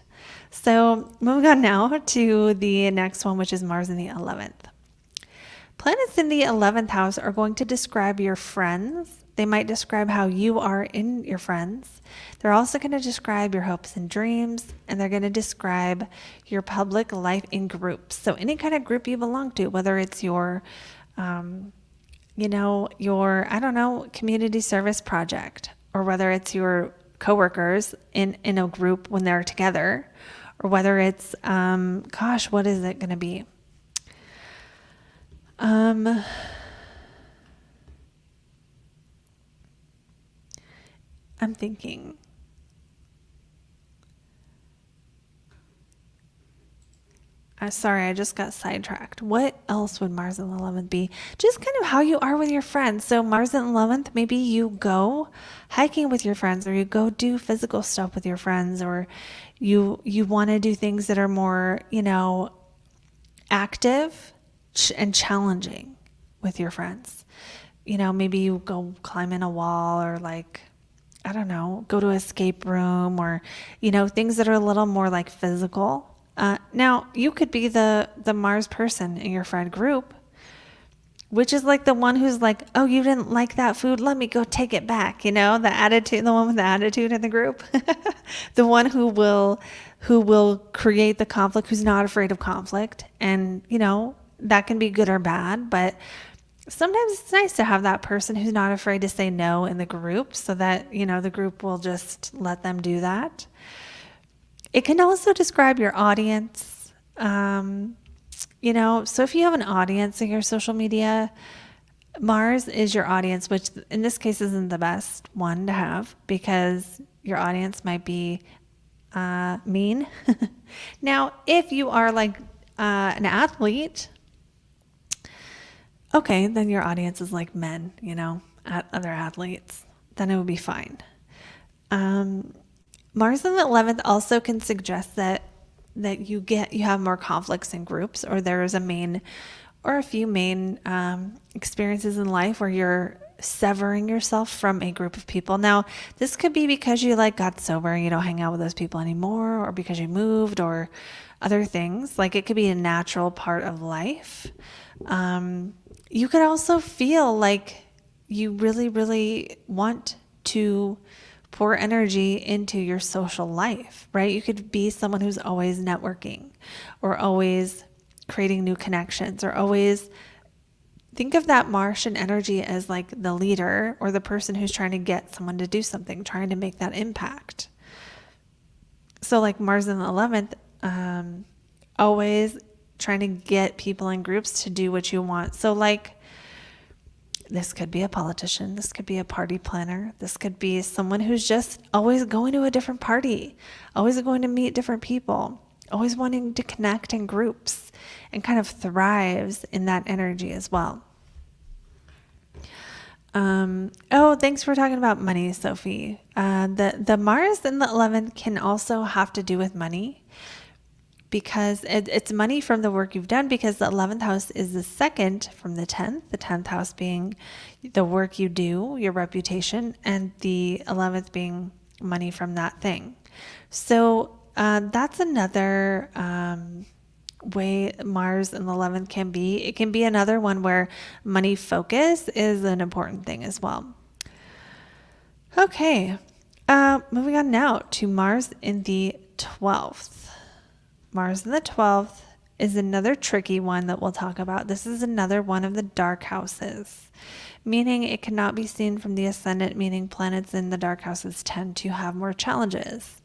So moving on now to the next one, which is Mars in the 11th. Planets in the 11th house are going to describe your friends. They might describe how you are in your friends. They're also going to describe your hopes and dreams, and they're going to describe your public life in groups. So any kind of group you belong to, whether it's your, your, community service project, or whether it's your coworkers in a group when they're together, or whether it's, what is it going to be? I'm thinking. Sorry, I just got sidetracked. What else would Mars in the 11th be? Just kind of how you are with your friends. So Mars in the 11th, maybe you go hiking with your friends, or you go do physical stuff with your friends, or you want to do things that are more, active and challenging with your friends. Maybe you go climb in a wall, or go to an escape room, or, things that are a little more like physical. Now you could be the Mars person in your friend group, which is like the one who's like, oh, you didn't like that food, let me go take it back. The attitude, the one with the attitude in the group, the one who will create the conflict, who's not afraid of conflict. And, that can be good or bad, but sometimes it's nice to have that person who's not afraid to say no in the group, so that, the group will just let them do that. It can also describe your audience. So if you have an audience in your social media, Mars is your audience, which in this case isn't the best one to have, because your audience might be mean. Now, if you are like an athlete, okay, then your audience is like men, other athletes, then it would be fine. Mars in the 11th also can suggest that you have more conflicts in groups, or there is a few main experiences in life where you're severing yourself from a group of people. Now, this could be because you got sober and you don't hang out with those people anymore, or because you moved, or other things. It could be a natural part of life. You could also feel like you really, really want to pour energy into your social life, right? You could be someone who's always networking, or always creating new connections, or always think of that Martian energy as like the leader, or the person who's trying to get someone to do something, trying to make that impact. So like Mars in the 11th, always trying to get people in groups to do what you want. So this could be a politician, this could be a party planner, this could be someone who's just always going to a different party, always going to meet different people, always wanting to connect in groups, and kind of thrives in that energy as well. Thanks for talking about money, Sophie. The Mars in the 11th can also have to do with money, because it's money from the work you've done, because the 11th house is the second from the 10th house being the work you do, your reputation, and the 11th being money from that thing. So that's another way Mars in the 11th can be. It can be another one where money focus is an important thing as well. Okay, moving on now to Mars in the 12th. Mars in the 12th is another tricky one that we'll talk about. This is another one of the dark houses, meaning it cannot be seen from the ascendant, meaning planets in the dark houses tend to have more challenges.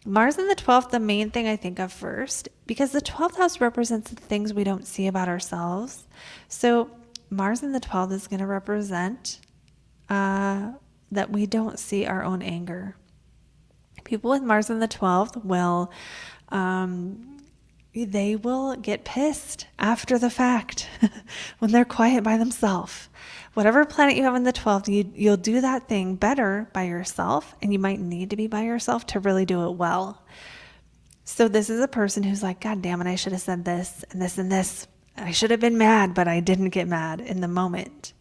Mars in the 12th, the main thing I think of first, because the 12th house represents the things we don't see about ourselves. So Mars in the 12th is going to represent that we don't see our own anger. People with Mars in the 12th will they will get pissed after the fact when they're quiet by themselves. Whatever planet you have in the 12th, you'll do that thing better by yourself, and you might need to be by yourself to really do it well. So this is a person who's like, God damn it, I should have said this and this and this. I should have been mad, but I didn't get mad in the moment.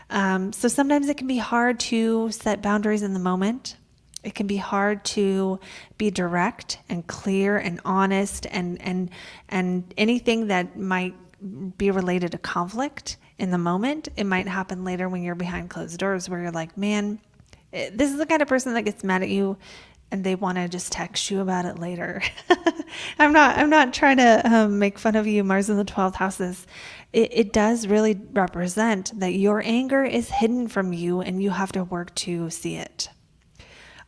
So sometimes it can be hard to set boundaries in the moment. It can be hard to be direct and clear and honest and anything that might be related to conflict in the moment. It might happen later when you're behind closed doors where you're like, man, this is the kind of person that gets mad at you and they want to just text you about it later. I'm not trying to make fun of you, Mars in the 12th houses. It does really represent that your anger is hidden from you and you have to work to see it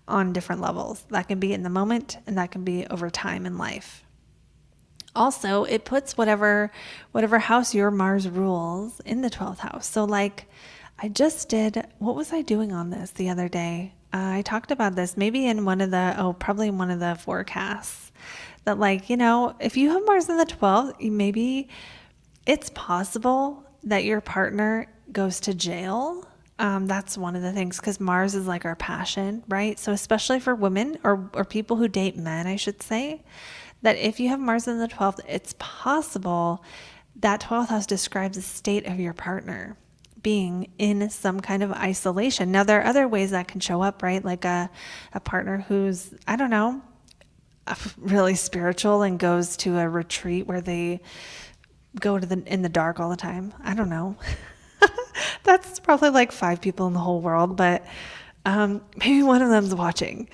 on different levels. That can be in the moment and that can be over time in life. Also, it puts whatever house your Mars rules in the 12th house. So like I just did, what was I doing on this the other day? I talked about this maybe in probably in one of the forecasts that like, if you have Mars in the 12th, maybe it's possible that your partner goes to jail. That's one of the things because Mars is like our passion, right? So especially for women or people who date men, I should say, that if you have Mars in the 12th, it's possible that 12th house describes the state of your partner being in some kind of isolation. Now, there are other ways that can show up, right? Like a partner who's, I don't know, really spiritual and goes to a retreat where they go in the dark all the time. I don't know. That's probably like 5 people in the whole world, but maybe one of them's watching.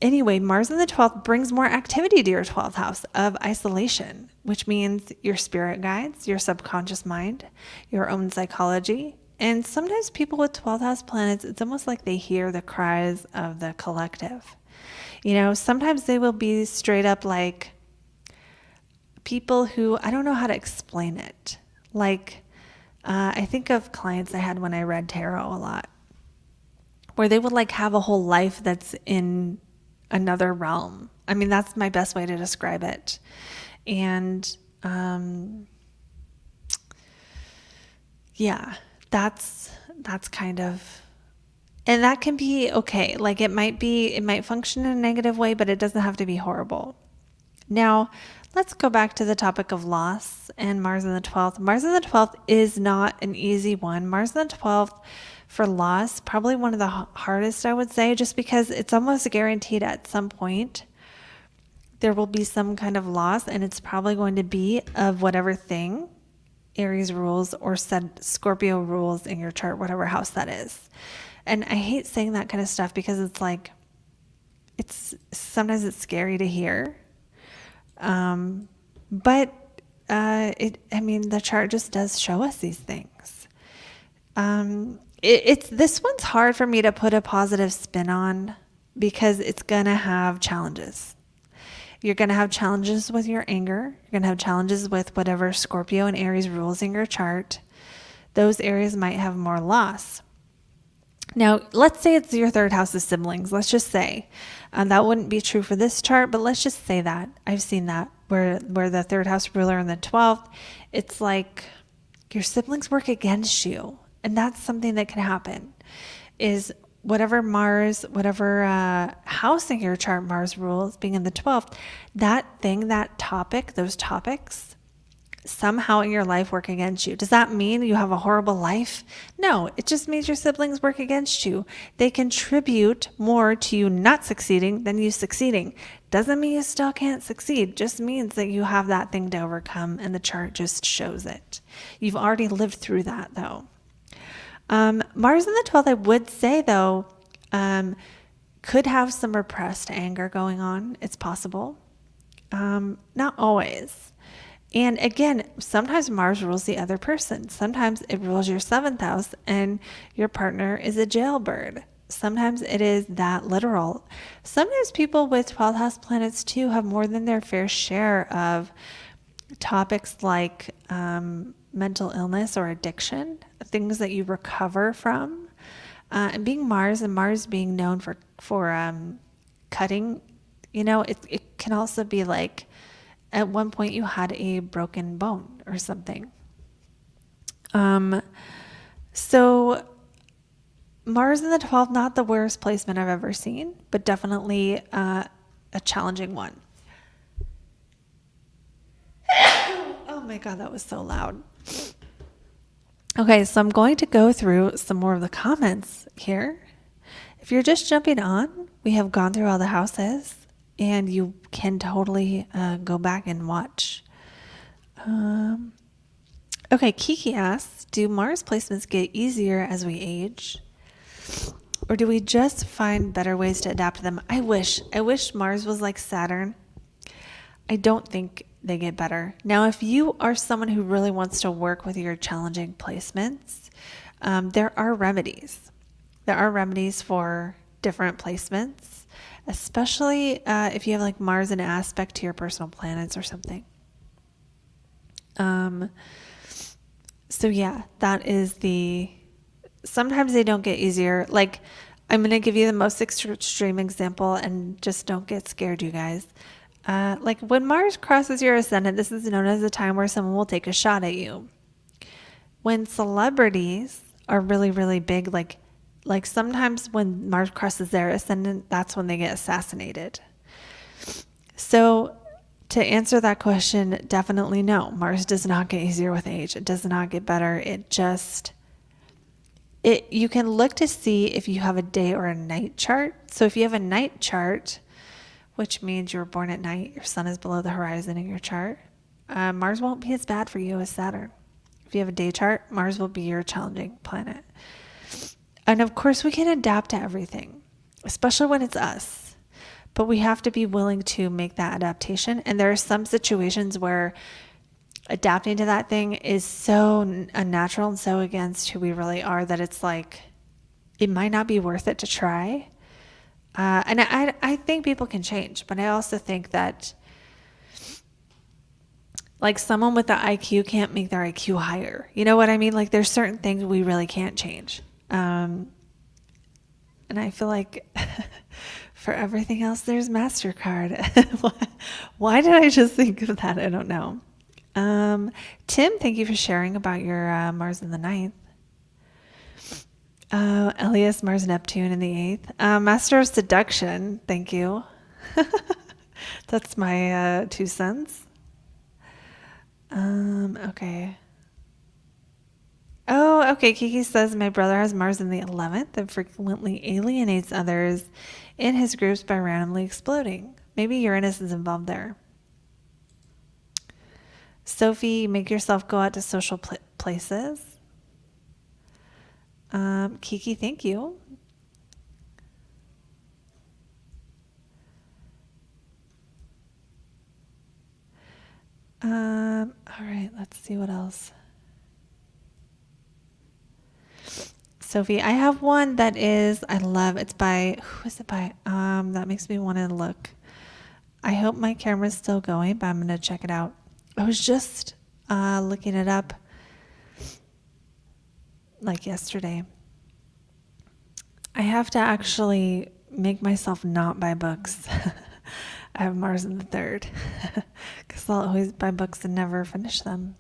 Anyway, Mars in the 12th brings more activity to your 12th house of isolation, which means your spirit guides, your subconscious mind, your own psychology. And sometimes people with 12th house planets, it's almost like they hear the cries of the collective. Sometimes they will be straight up like people who, I don't know how to explain it. Like, I think of clients I had when I read tarot a lot, where they would like have a whole life that's in another realm. I mean, that's my best way to describe it. And yeah, that's kind of, and that can be okay. Like it might function in a negative way, but it doesn't have to be horrible. Now, let's go back to the topic of loss and Mars in the 12th. Mars in the 12th is not an easy one. Mars in the 12th for loss, probably one of the hardest, I would say, just because it's almost guaranteed at some point there will be some kind of loss, and it's probably going to be of whatever thing Aries rules or Scorpio rules in your chart, whatever house that is. And I hate saying that kind of stuff because it's like, sometimes it's scary to hear. But the chart just does show us these things. This one's hard for me to put a positive spin on because it's gonna have challenges. You're gonna have challenges with your anger. You're gonna have challenges with whatever Scorpio and Aries rules in your chart. Those areas might have more loss. Now, let's say it's your third house of siblings. Let's just say that wouldn't be true for this chart, but let's just say that. I've seen that where the third house ruler in the 12th, it's like your siblings work against you. And that's something that can happen is whatever house in your chart Mars rules being in the 12th, those topics somehow in your life work against you. Does that mean you have a horrible life? No, it just means your siblings work against you. They contribute more to you not succeeding than you succeeding. Doesn't mean you still can't succeed. Just means that you have that thing to overcome and the chart just shows it. You've already lived through that though. Mars in the 12th, I would say though, could have some repressed anger going on. It's possible. Not always. And again, sometimes Mars rules the other person. Sometimes it rules your 7th house and your partner is a jailbird. Sometimes it is that literal. Sometimes people with 12th house planets too have more than their fair share of topics like mental illness or addiction, things that you recover from. And being Mars and Mars being known for cutting, it can also be like, at one point you had a broken bone or something. So Mars in the 12th, not the worst placement I've ever seen, but definitely a challenging one. Oh my God, that was so loud. Okay, so I'm going to go through some more of the comments here. If you're just jumping on, we have gone through all the houses, and you can totally go back and watch. Okay, Kiki asks, do Mars placements get easier as we age? Or do we just find better ways to adapt to them? I wish Mars was like Saturn. I don't think they get better. Now, if you are someone who really wants to work with your challenging placements, there are remedies. There are remedies for different placements, especially if you have like Mars in an aspect to your personal planets or something. So yeah, that is sometimes they don't get easier. Like, I'm going to give you the most extreme example, and just don't get scared, you guys. Like when Mars crosses your ascendant, this is known as a time where someone will take a shot at you. When celebrities are really, really big, like sometimes when Mars crosses their ascendant, that's when they get assassinated. So to answer that question, definitely no. Mars does not get easier with age. It does not get better. You can look to see if you have a day or a night chart. So if you have a night chart, which means you were born at night, your sun is below the horizon in your chart, Mars won't be as bad for you as Saturn. If you have a day chart, Mars will be your challenging planet. And of course, we can adapt to everything, especially when it's us. But we have to be willing to make that adaptation. And there are some situations where adapting to that thing is so unnatural and so against who we really are that it's like, it might not be worth it to try. And I think people can change, but I also think that like someone with the IQ can't make their IQ higher. You know what I mean? Like there's certain things we really can't change. And I feel like for everything else, there's MasterCard. Why did I just think of that? I don't know. Tim, thank you for sharing about your Mars in the 9th. Elias, Mars, Neptune in the 8th. Master of Seduction, thank you. That's my 2 cents. Okay. Oh, okay. Kiki says, my brother has Mars in the 11th and frequently alienates others in his groups by randomly exploding. Maybe Uranus is involved there. Sophie, make yourself go out to social places. Kiki, thank you. All right, let's see what else. Sophie, I have one that it's by, who is it by? That makes me want to look. I hope my camera's still going, but I'm going to check it out. I was just looking it up like yesterday. I have to actually make myself not buy books. I have Mars in the 3rd because I'll always buy books and never finish them.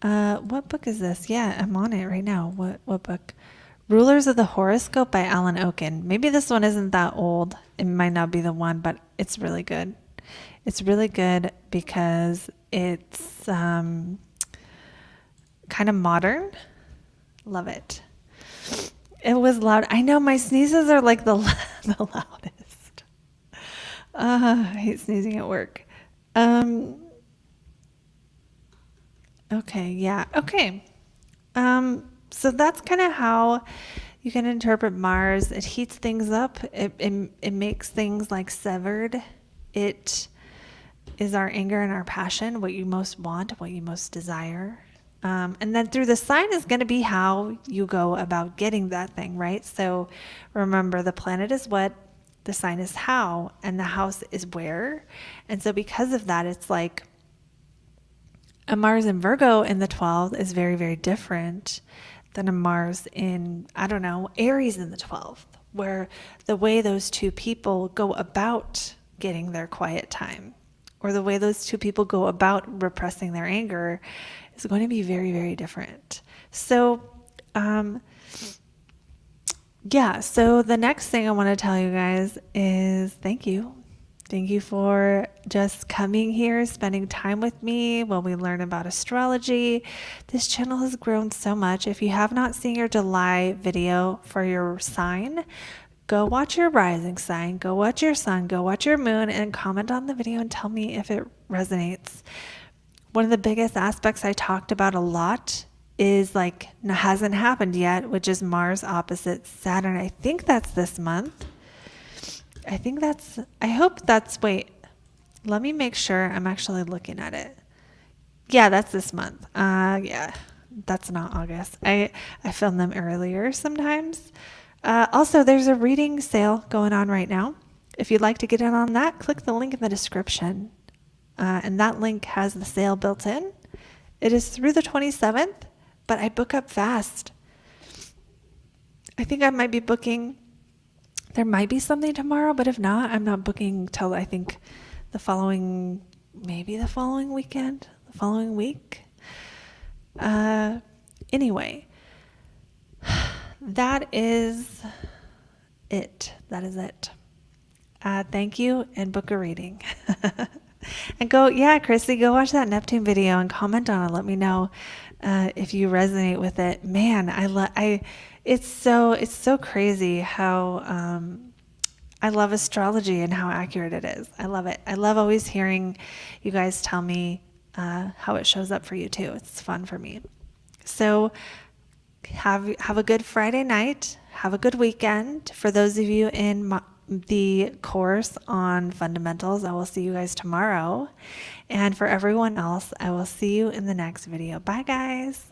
What book is this? Yeah, I'm on it right now. What book? Rulers of the Horoscope by Alan Oken. Maybe this one isn't that old. It might not be the one, but it's really good. It's really good because it's kind of modern. Love it. It was loud. I know my sneezes are like the loudest. I hate sneezing at work. Okay, yeah. Okay. So that's kind of how you can interpret Mars. It heats things up. It makes things like severed. It is our anger and our passion, what you most want, what you most desire. And then through the sign is going to be how you go about getting that thing, right? So remember, the planet is what, the sign is how, and the house is where. And so because of that, it's like a Mars in Virgo in the 12th is very, very different than a Mars in, I don't know, Aries in the 12th, where the way those two people go about getting their quiet time, or the way those two people go about repressing their anger, is going to be very, very different. So, yeah, so the next thing I want to tell you guys is thank you. Thank you for just coming here, spending time with me while we learn about astrology. This channel has grown so much. If you have not seen your July video for your sign, go watch your rising sign, go watch your sun, go watch your moon, and comment on the video and tell me if it resonates. One of the biggest aspects I talked about a lot is like hasn't happened yet, which is Mars opposite Saturn. I think that's this month. I hope that's, wait, let me make sure I'm actually looking at it. Yeah, that's this month. Yeah, that's not August. I film them earlier sometimes. Also, there's a reading sale going on right now. If you'd like to get in on that, click the link in the description. And that link has the sale built in. It is through the 27th, but I book up fast. I think I might be booking, there might be something tomorrow, but if not, I'm not booking till I think maybe the following weekend, the following week. Anyway, that is it. That is it. Thank you, and book a reading. And Chrissy, go watch that Neptune video and comment on it. Let me know if you resonate with it. Man, it's so crazy how I love astrology and how accurate it is. I love it. I love always hearing you guys tell me how it shows up for you too. It's fun for me. So have a good Friday night. Have a good weekend. For those of you in the course on fundamentals, I will see you guys tomorrow. And for everyone else, I will see you in the next video. Bye, guys.